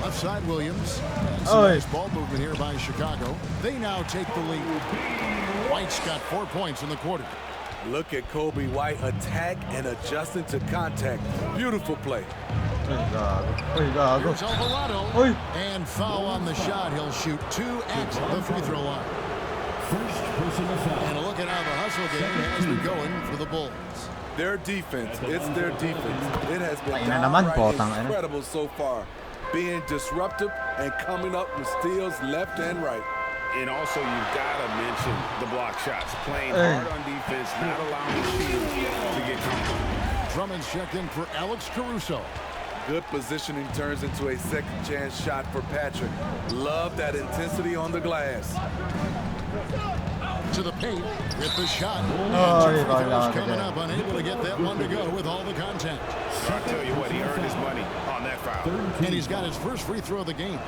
left side Williams. And some nice ball movement here by Chicago. They now take the lead. White's got 4 points in the quarter. Look at Kobe White attack and adjusting to contact. Beautiful play. Here's Alvarado. And foul on the shot. He'll shoot 2 at the free throw line. First personal foul. And a look at how the hustle game has been going for the Bulls. Their defense, it's their defense. It has been incredible so far. Being disruptive and coming up with steals left and right. And also, you've got to mention the block shots. Playing hard on defense, not allowing the field to get comfortable. Drummond's checked in for Alex Caruso. Good positioning turns into a second chance shot for Patrick. Love that intensity on the glass. To the paint with the shot. And coming up, unable to get that one to go with all the contact. I'll tell you what, he earned his money on that foul. And he's got his first free throw of the game.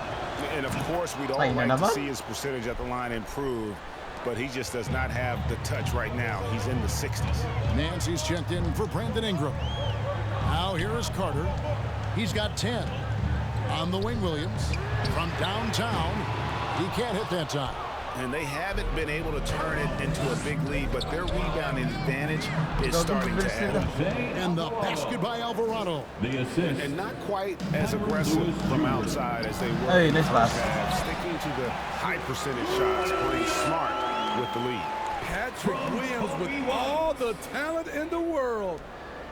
And of course, we'd all like to see his percentage at the line improve, but he just does not have the touch right now. He's in the 60s. Nancy's checked in for Brandon Ingram. Now here is Carter. He's got 10. On the wing, Williams. From downtown, he can't hit that time. And they haven't been able to turn it into a big lead, but their rebounding advantage is starting to add up. And the basket by Alvarado. The assist. And not quite as aggressive from outside as they were. Sticking to the high percentage shots, playing smart with the lead. Patrick Williams with all the talent in the world.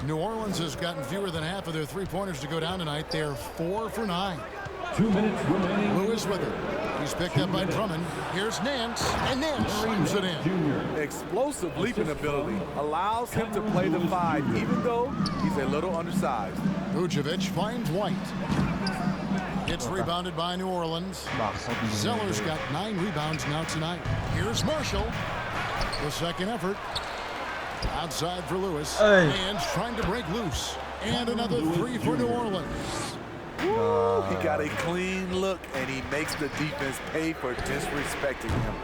New Orleans has gotten fewer than half of their three-pointers to go down tonight. They're 4 for 9. 2 minutes remaining. Lewis with it. He's picked up by Drummond. Here's Nance, and Nance slams it in. Explosive leaping ability allows him to play the 5, even though he's a little undersized. Vucevic finds White. It's rebounded by New Orleans. Zeller's got 9 rebounds now tonight. Here's Marshall. The second effort. Outside for Lewis. And trying to break loose. And another 3 for New Orleans. Woo, he got a clean look, and he makes the defense pay for disrespecting him.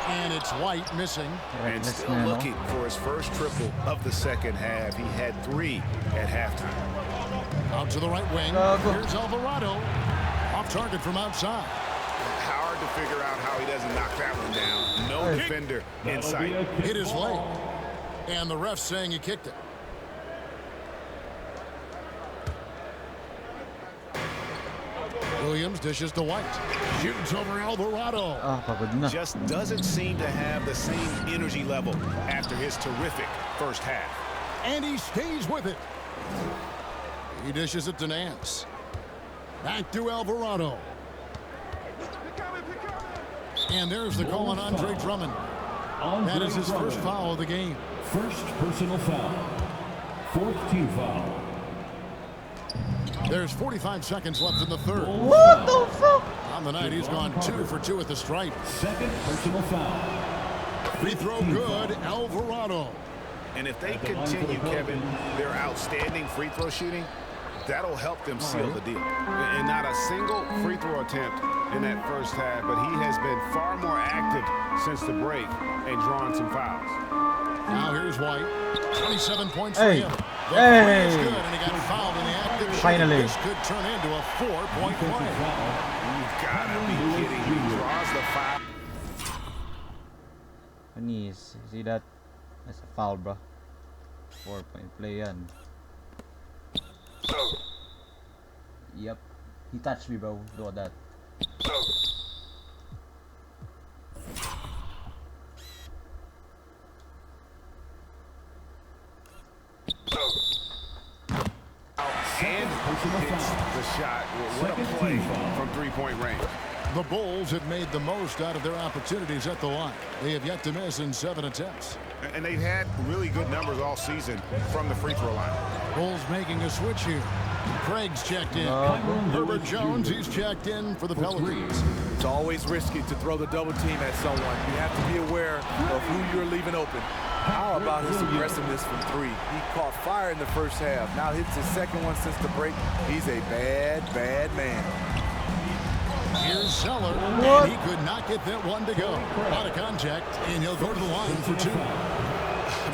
And it's White missing. And still looking for his first triple of the second half. He had 3 at halftime. Out to the right wing. Here's Alvarado. Off target from outside. Hard to figure out how he doesn't knock that one down. No defender in sight. Hit his leg. And the ref saying he kicked it. Williams dishes to White. Shoots over Alvarado. Just doesn't seem to have the same energy level after his terrific first half. And he stays with it. He dishes it to Nance. Back to Alvarado. And there's the call on Andre Drummond. That is his first foul of the game. First personal foul. 4th team foul. There's 45 seconds left in the third. What the fuck? On the night, he's gone 2 for 2 at the stripe. Second personal foul. Free throw good, Alvarado. And if they continue, Kevin, their outstanding free throw shooting, that'll help them seal the deal. And not a single free throw attempt in that first half, but he has been far more active since the break and drawing some fouls. Now here's White. 27 points for him. The three is good, and he got fouled in the act of shooting. This could turn into a 4-point play. You've got to be kidding me. Draws the foul. See that? That's a foul, bro. 4-point play yan. Yep. He touched me, bro. Look at that. And hits the shot. What a play from three-point range. The Bulls have made the most out of their opportunities at the line. They have yet to miss in 7 attempts. And they've had really good numbers all season from the free throw line. Bulls making a switch here. Craig's checked in. Herbert Jones, he's checked in for the Pelicans. It's always risky to throw the double team at someone. You have to be aware of who you're leaving open. How about his aggressiveness from 3? He caught fire in the first half. Now hits his second one since the break. He's a bad, bad man. Here's Zeller, and he could not get that one to go. Out of contact, and he'll go to the line for 2.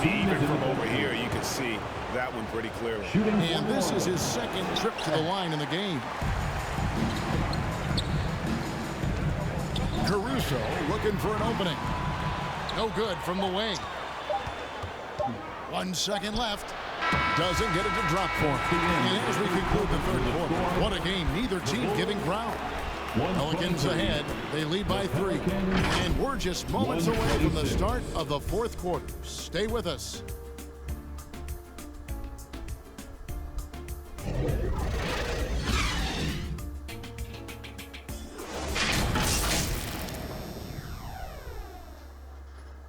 Even from over here, you can see that one pretty clearly. And this is his second trip to the line in the game. Caruso looking for an opening. No good from the wing. 1 second left. Doesn't get it to drop for him. And as we conclude the third quarter, what a game. Neither team giving ground. Pelicans ahead. They lead by 3. And we're just moments away from the start of the fourth quarter. Stay with us.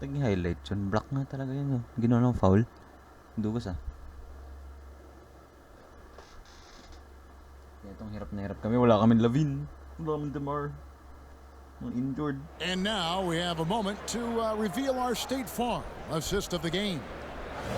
Taging highlight yun. Block na talaga yun. Ginawa ng foul. Dugas ah. Itong hirap na hirap kami. Wala kaming Lavin. Wala kaming Demar. Injured. And now we have a moment to reveal our State Farm assist of the game.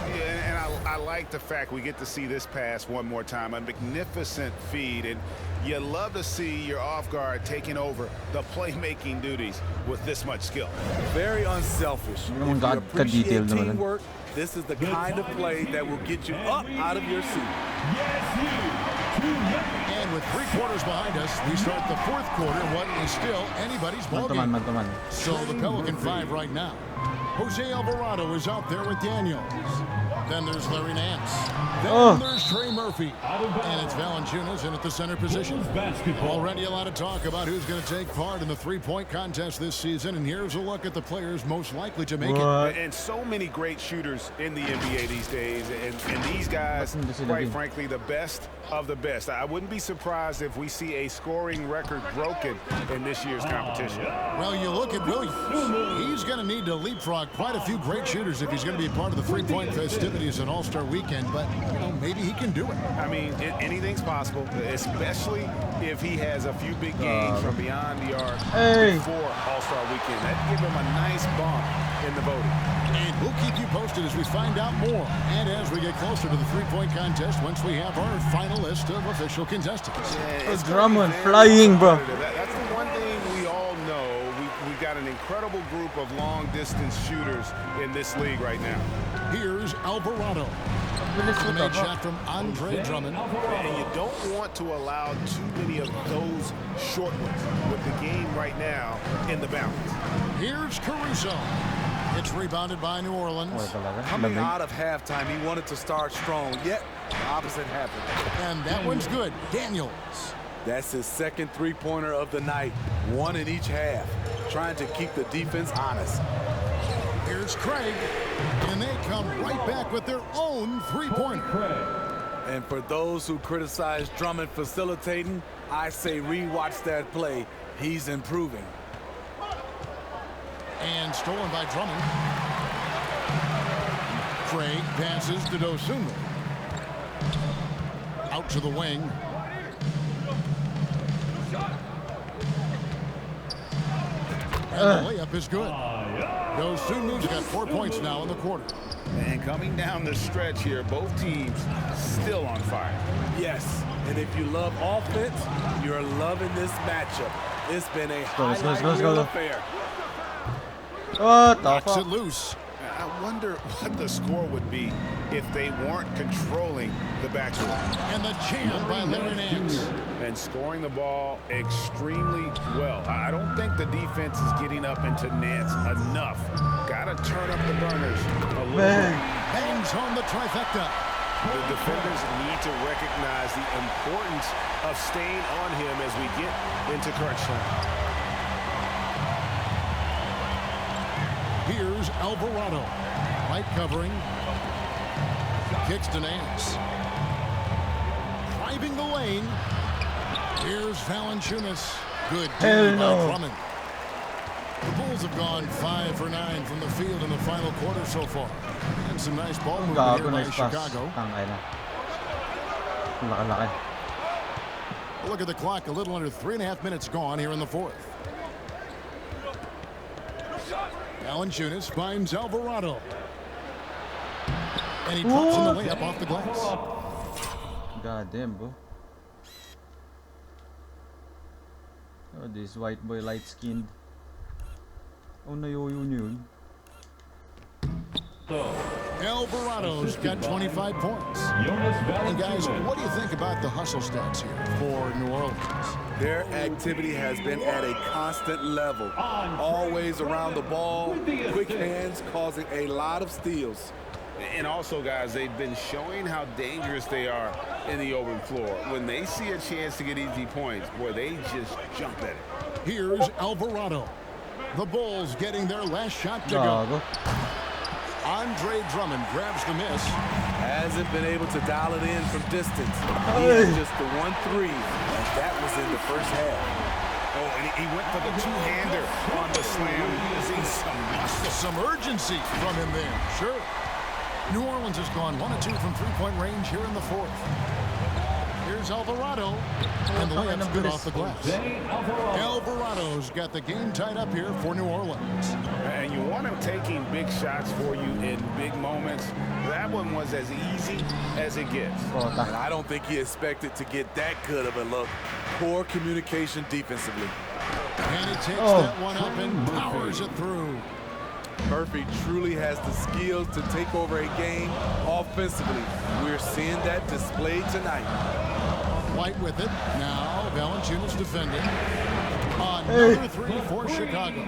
Yeah, and I like the fact we get to see this pass one more time. A magnificent feed, and you love to see your off guard taking over the playmaking duties with this much skill. Very unselfish. If you appreciate teamwork, this is the kind of play that will get you up out of your seat. And with 3 quarters behind us, we start the fourth quarter, what is still anybody's ballgame. So the Pelican 5 right now. Jose Alvarado is out there with Daniels. Then there's Larry Nance. Then there's Trey Murphy. And it's Valanciunas in at the center position. Already a lot of talk about who's going to take part in the three-point contest this season. And here's a look at the players most likely to make it. And so many great shooters in the NBA these days. And these guys, quite frankly, the best of the best. I wouldn't be surprised if we see a scoring record broken in this year's competition. Well, you look at Williams. He's going to need to leapfrog quite a few great shooters if he's going to be a part of the three-point festivities and All-Star Weekend. But, you know, maybe he can do it. I mean, anything's possible, especially if he has a few big games from beyond the arc before All-Star Weekend. That'd give him a nice bump in the voting. And we'll keep you posted as we find out more. And as we get closer to the three-point contest, once we have our final list of official contestants. Yeah, Drummond flying, bro. That's the one thing we all know. We've got an incredible group of long-distance shooters in this league right now. Here's Alvarado. The made shot from Andre Drummond. And you don't want to allow too many of those short ones with the game right now in the balance. Here's Caruso. It's rebounded by New Orleans. Coming out of halftime, he wanted to start strong, yet the opposite happened. And that one's good. Daniels. That's his second three-pointer of the night, 1 in each half, trying to keep the defense honest. Here's Craig, and they come right back with their own three-pointer. And for those who criticize Drummond facilitating, I say rewatch that play. He's improving. And stolen by Drummond. Craig passes to Dosunmu. Out to the wing. And the layup is good. Dosunmu's got 4 points now in the quarter. And coming down the stretch here, both teams still on fire. Yes, and if you love offense, you're loving this matchup. It's been a highlight reel affair. What the Knocks fuck? it loose. I wonder what the score would be if they weren't controlling the backcourt. And the jam by Larry Nance. And scoring the ball extremely well. I don't think the defense is getting up into Nance enough. Got to turn up the burners a little bit. Bangs home the trifecta. The defenders need to recognize the importance of staying on him as we get into crunch time. Here's Alvarado. Right covering. Kicks to Nance. Driving the lane. Here's Valanciunas. Good D by Drummond. The Bulls have gone 5 for 9 from the field in the final quarter so far. And some nice ball movement here by Chicago. Look at the clock. A little under 3.5 minutes gone here in the fourth. Valanciunas finds Alvarado. And he drops in the layup off the glass. God damn, bro. Oh, this white boy light-skinned. Oh, nayoyo yun. Alvarado's got 25 points. And guys, what do you think about the hustle stats here for New Orleans? Their activity has been at a constant level. Always around the ball, quick hands causing a lot of steals. And also, guys, they've been showing how dangerous they are in the open floor. When they see a chance to get easy points, boy, they just jump at it. Here's Alvarado. The Bulls getting their last shot to go. Andre Drummond grabs the miss. Hasn't been able to dial it in from distance. He had just the 1-3, and that was in the first half. Oh, and he went for the two-hander on the slam. Some urgency from him there, sure. New Orleans has gone 1 of 2 from three-point range here in the fourth. Here's Alvarado, and the layup's good off the glass. Alvarado's got the game tied up here for New Orleans. And you want him taking big shots for you in big moments. That one was as easy as it gets. And I don't think he expected to get that good of a look. Poor communication defensively. And he takes that one up and powers it through. Murphy truly has the skills to take over a game offensively. We're seeing that displayed tonight. White with it. Now Valanciunas defending. Another three for Chicago.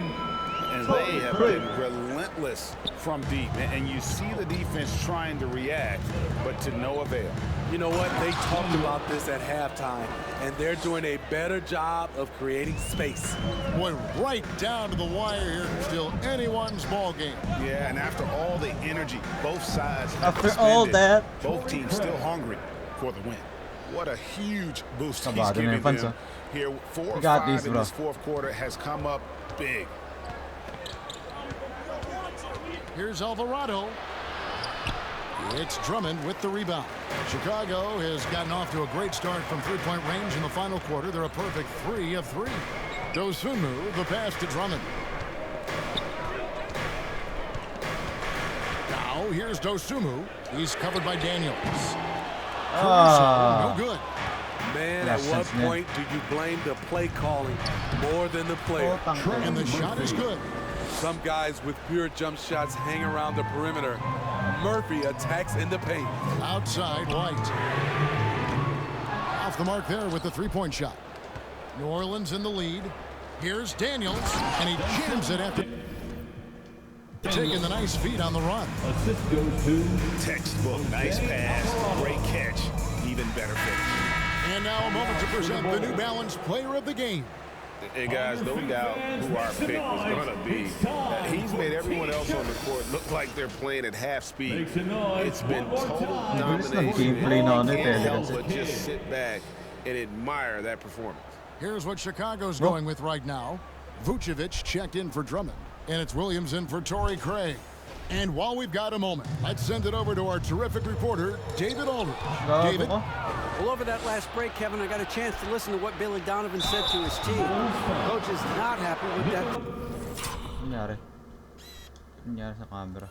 And they have been relentless from deep. And you see the defense trying to react, but to no avail. You know what? They talked about this at halftime, and they're doing a better job of creating space. Went right down to the wire here. Still anyone's ball game. Yeah, and after all the energy both sides After expended, all that, both teams still hungry for the win. What a huge boost he's giving them here. 4 or 5 in this fourth quarter has come up big. Here's Alvarado. It's Drummond with the rebound. Chicago has gotten off to a great start from three-point range in the final quarter. They're a perfect 3 of 3. Dosunmu, the pass to Drummond. Now here's Dosunmu. He's covered by Daniels. No good. Man, at what point do you blame the play calling more than the player? And the shot is good. Some guys with pure jump shots hang around the perimeter. Murphy attacks in the paint. Outside, White. Off the mark there with the three-point shot. New Orleans in the lead. Here's Daniels, and he jams it after taking the nice feed on the run. Assist goes to textbook. Nice pass. Great catch. Even better finish. And now a moment to present the New Balance Player of the Game. And guys, no doubt who our pick was going to be. He's made everyone else on the court look like they're playing at half speed. It's been total domination. And you can't help but just sit back and admire that performance. Here's what Chicago's going with right now. Vucevic checked in for Drummond, and it's Williams in for Torrey Craig. And while we've got a moment, let's send it over to our terrific reporter, David Aldridge. David? Well, over that last break, Kevin, I got a chance to listen to what Billy Donovan said to his team. Coach is not happy with that. Nangyari? Nangyari sa camera?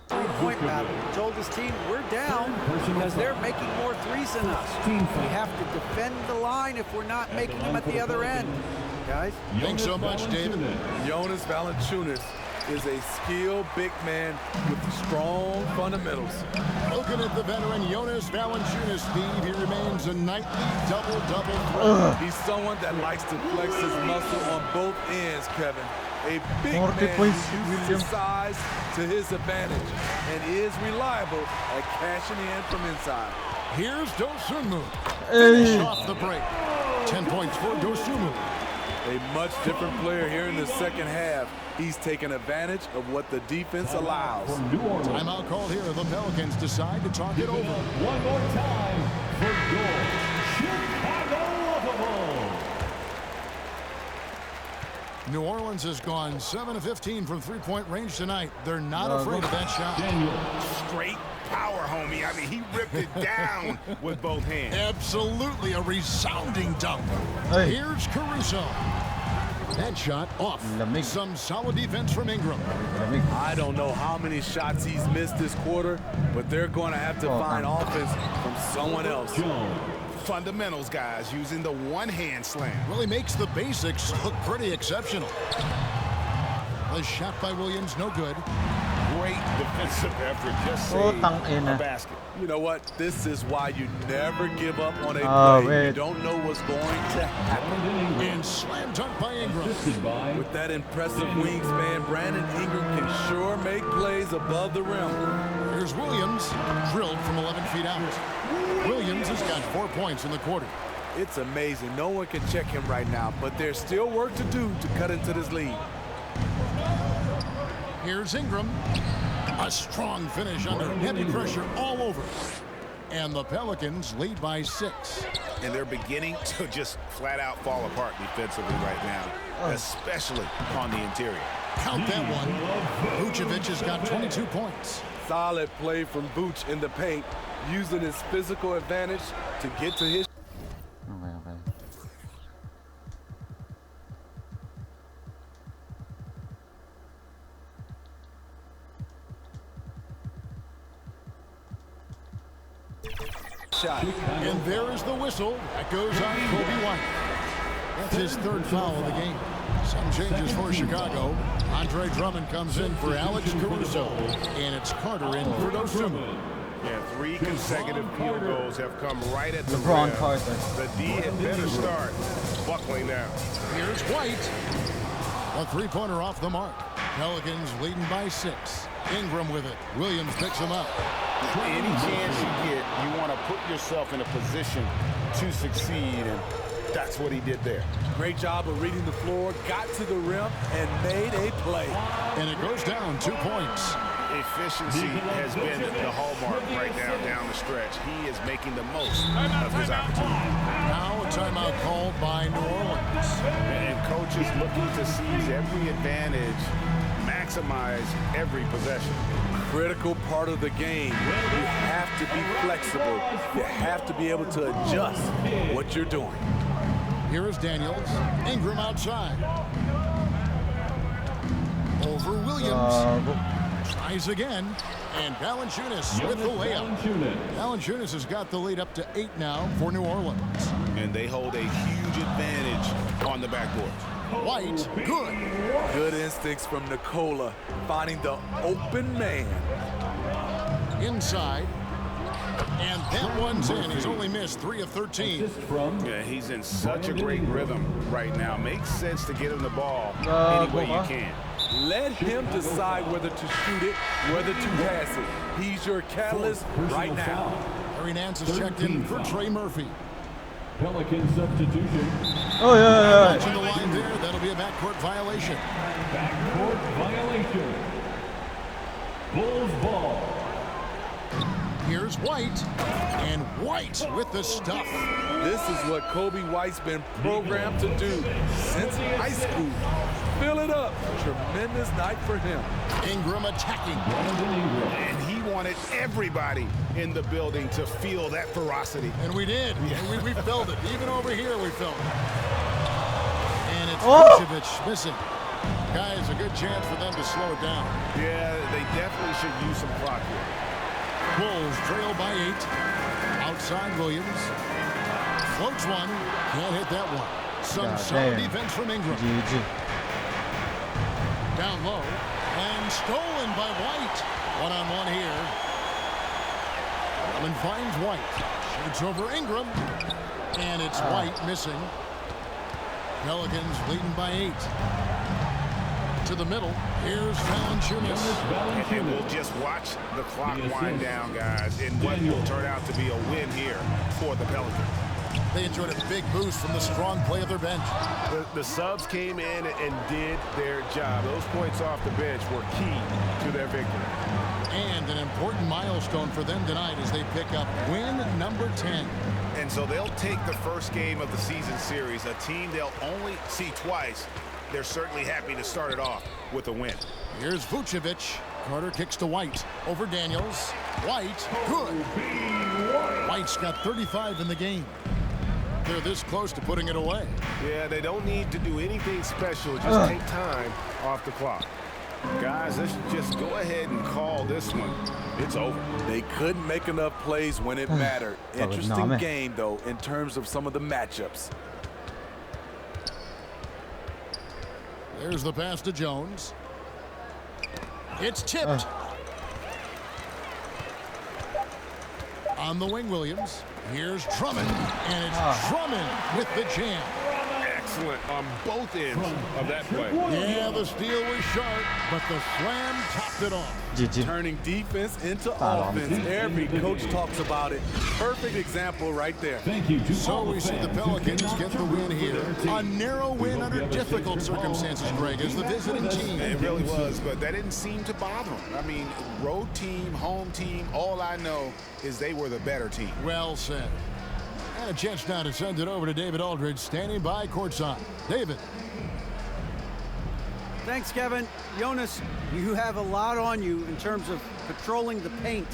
Three-point battle. He told his team, we're down because they're making more threes than us. We have to defend the line if we're not making them at the other end. Guys? Thanks so much, David. Jonas Valanciunas is a skilled big man with strong fundamentals. Looking at the veteran Jonas Valanciunas, Steve, he remains a nightly double-double threat. He's someone that likes to flex his muscle on both ends, Kevin. A big 40 man points, uses his size to his advantage and is reliable at cashing in from inside. Here's Dosunmu. Finish off the break. 10 points for Dosunmu. A much different player here in the second half. He's taken advantage of what the defense allows. Timeout call here. The Pelicans decide to talk it over. One more time for your Chicago Bulls. New Orleans has gone 7 of 15 from three-point range tonight. They're not afraid of that shot. Straight power, homie. I mean, he ripped it down with both hands. Absolutely a resounding dunk. Hey. Here's Caruso. That shot off. Some solid defense from Ingram. I don't know how many shots he's missed this quarter, but they're going to have to find offense from someone else. Fundamentals, guys, using the one-hand slam. Really makes the basics look pretty exceptional. The shot by Williams, no good. Great defensive effort, just saved a basket. You know what? This is why you never give up on a play. You don't know what's going to happen. And slam dunk by Ingram. With that impressive wingspan, Brandon Ingram can sure make plays above the rim. Here's Williams, drilled from 11 feet out. Williams has got 4 points in the quarter. It's amazing. No one can check him right now, but there's still work to do to cut into this lead. Here's Ingram. A strong finish under heavy pressure all over. And the Pelicans lead by 6. And they're beginning to just flat out fall apart defensively right now, especially on the interior. Count that one. Vucevic has got 22 points. Solid play from Vooch in the paint, using his physical advantage to get to his. Okay. Shot. And there is the whistle. That goes on Kobe White. That's his third foul of the game. Some changes for Chicago. Andre Drummond comes in for Alex Caruso. And it's Carter in for Dosunmu. Yeah, 3 consecutive field goals have come right at the LeBron rim. Carter. The D had better start buckling now. Here's White. A three-pointer off the mark. Pelicans leading by 6. Ingram with it. Williams picks him up. Any chance you get, you want to put yourself in a position to succeed, and that's what he did there. Great job of reading the floor, got to the rim, and made a play. And it goes down 2 points. Efficiency has been the hallmark right now down the stretch. He is making the most of his opportunity. Now a timeout called by New Orleans. And coaches looking to seize every advantage, maximize every possession. Critical part of the game. You have to be flexible. You have to be able to adjust what you're doing. Here is Daniels. Ingram outside. Over Williams. Tries again. And Valanciunas with the layup. Valanciunas has got the lead up to 8 now for New Orleans. And they hold a huge advantage on the backboard. White, good. Good instincts from Nikola, finding the open man. Inside. And that one's in. He's only missed 3 of 13. Yeah, he's in such a great rhythm right now. Makes sense to get him the ball any way you can. Let him decide whether to shoot it, whether to pass it. He's your catalyst right now. Harry Nance is checked in for Trey Murphy. Pelican substitution. Oh, yeah. Watching the line there, that'll be a backcourt violation. Backcourt violation. Bulls ball. Here's White. And White with the stuff. This is what Kobe White's been programmed to do since high school. Fill it up. Tremendous night for him. Ingram attacking. And he wanted everybody in the building to feel that ferocity. And we did. Yeah. We felt it. Even over here we felt it. And it's Vucevic missing. Guys, a good chance for them to slow it down. Yeah, they definitely should use some clock here. Bulls trail by 8. Outside Williams. Floats one. Can't hit that one. Some solid defense from Ingram. Down low. And stolen by White. One-on-one here. Allen finds White. Shoots over Ingram. And it's White missing. Pelicans leading by 8. To the middle. Here's Valanciunas. And we'll just watch the clock wind down, guys, in what will turn out to be a win here for the Pelicans. They enjoyed a big boost from the strong play of their bench. The subs came in and did their job. Those points off the bench were key to their victory. And an important milestone for them tonight as they pick up win number 10. And so they'll take the first game of the season series, a team they'll only see twice. They're certainly happy to start it off with a win. Here's Vucevic. Carter kicks to White. Over Daniels. White. Good. White's got 35 in the game. They're this close to putting it away. Yeah, they don't need to do anything special. Just take time off the clock. Guys, let's just go ahead and call this one. It's over. They couldn't make enough plays when it mattered. Interesting game, though, in terms of some of the matchups. There's the pass to Jones. It's tipped. On the wing, Williams. Here's Drummond. And it's Drummond with the jam. Excellent on both ends of that play. Yeah, the steal was sharp, but the slam topped it off. Turning defense into offense. Every coach talks about it. Perfect example right there. Thank you. So we see the Pelicans get the win here. A narrow win under difficult circumstances, Greg, as the visiting team. It really was, but that didn't seem to bother them. I mean, road team, home team, all I know is they were the better team. Well said. And a chance now to send it over to David Aldridge, standing by courtside. David. Thanks, Kevin. Jonas, you have a lot on you in terms of patrolling the paint.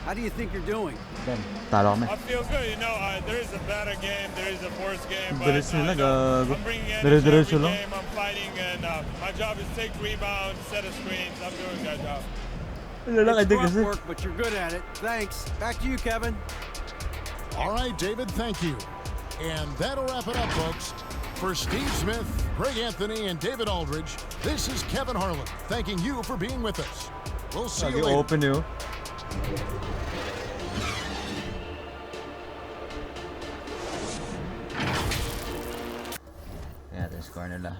How do you think you're doing? I feel good. You know, there is a better game, there is a worse game, but I'm bringing energy every game. I'm fighting, and my job is take rebounds, set of screens. I'm doing that job. It's rough work, but you're good at it. Thanks. Back to you, Kevin. All right, David, thank you. And that'll wrap it up, folks. For Steve Smith, Greg Anthony, and David Aldridge, this is Kevin Harlan, thanking you for being with us. We'll see you later. Open you. Yeah, the score nila.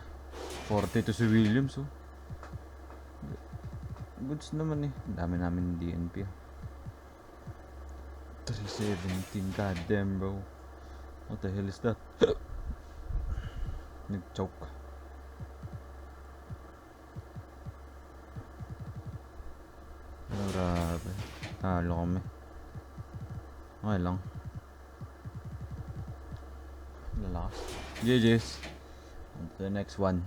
42 si Williams, oh. Goods naman eh. Dami namin DNP. 317, goddamn, bro. What the hell is that? Nag-choke. Grabe. Talo kami. Okay lang. Lalakas. GG's. On to the next one.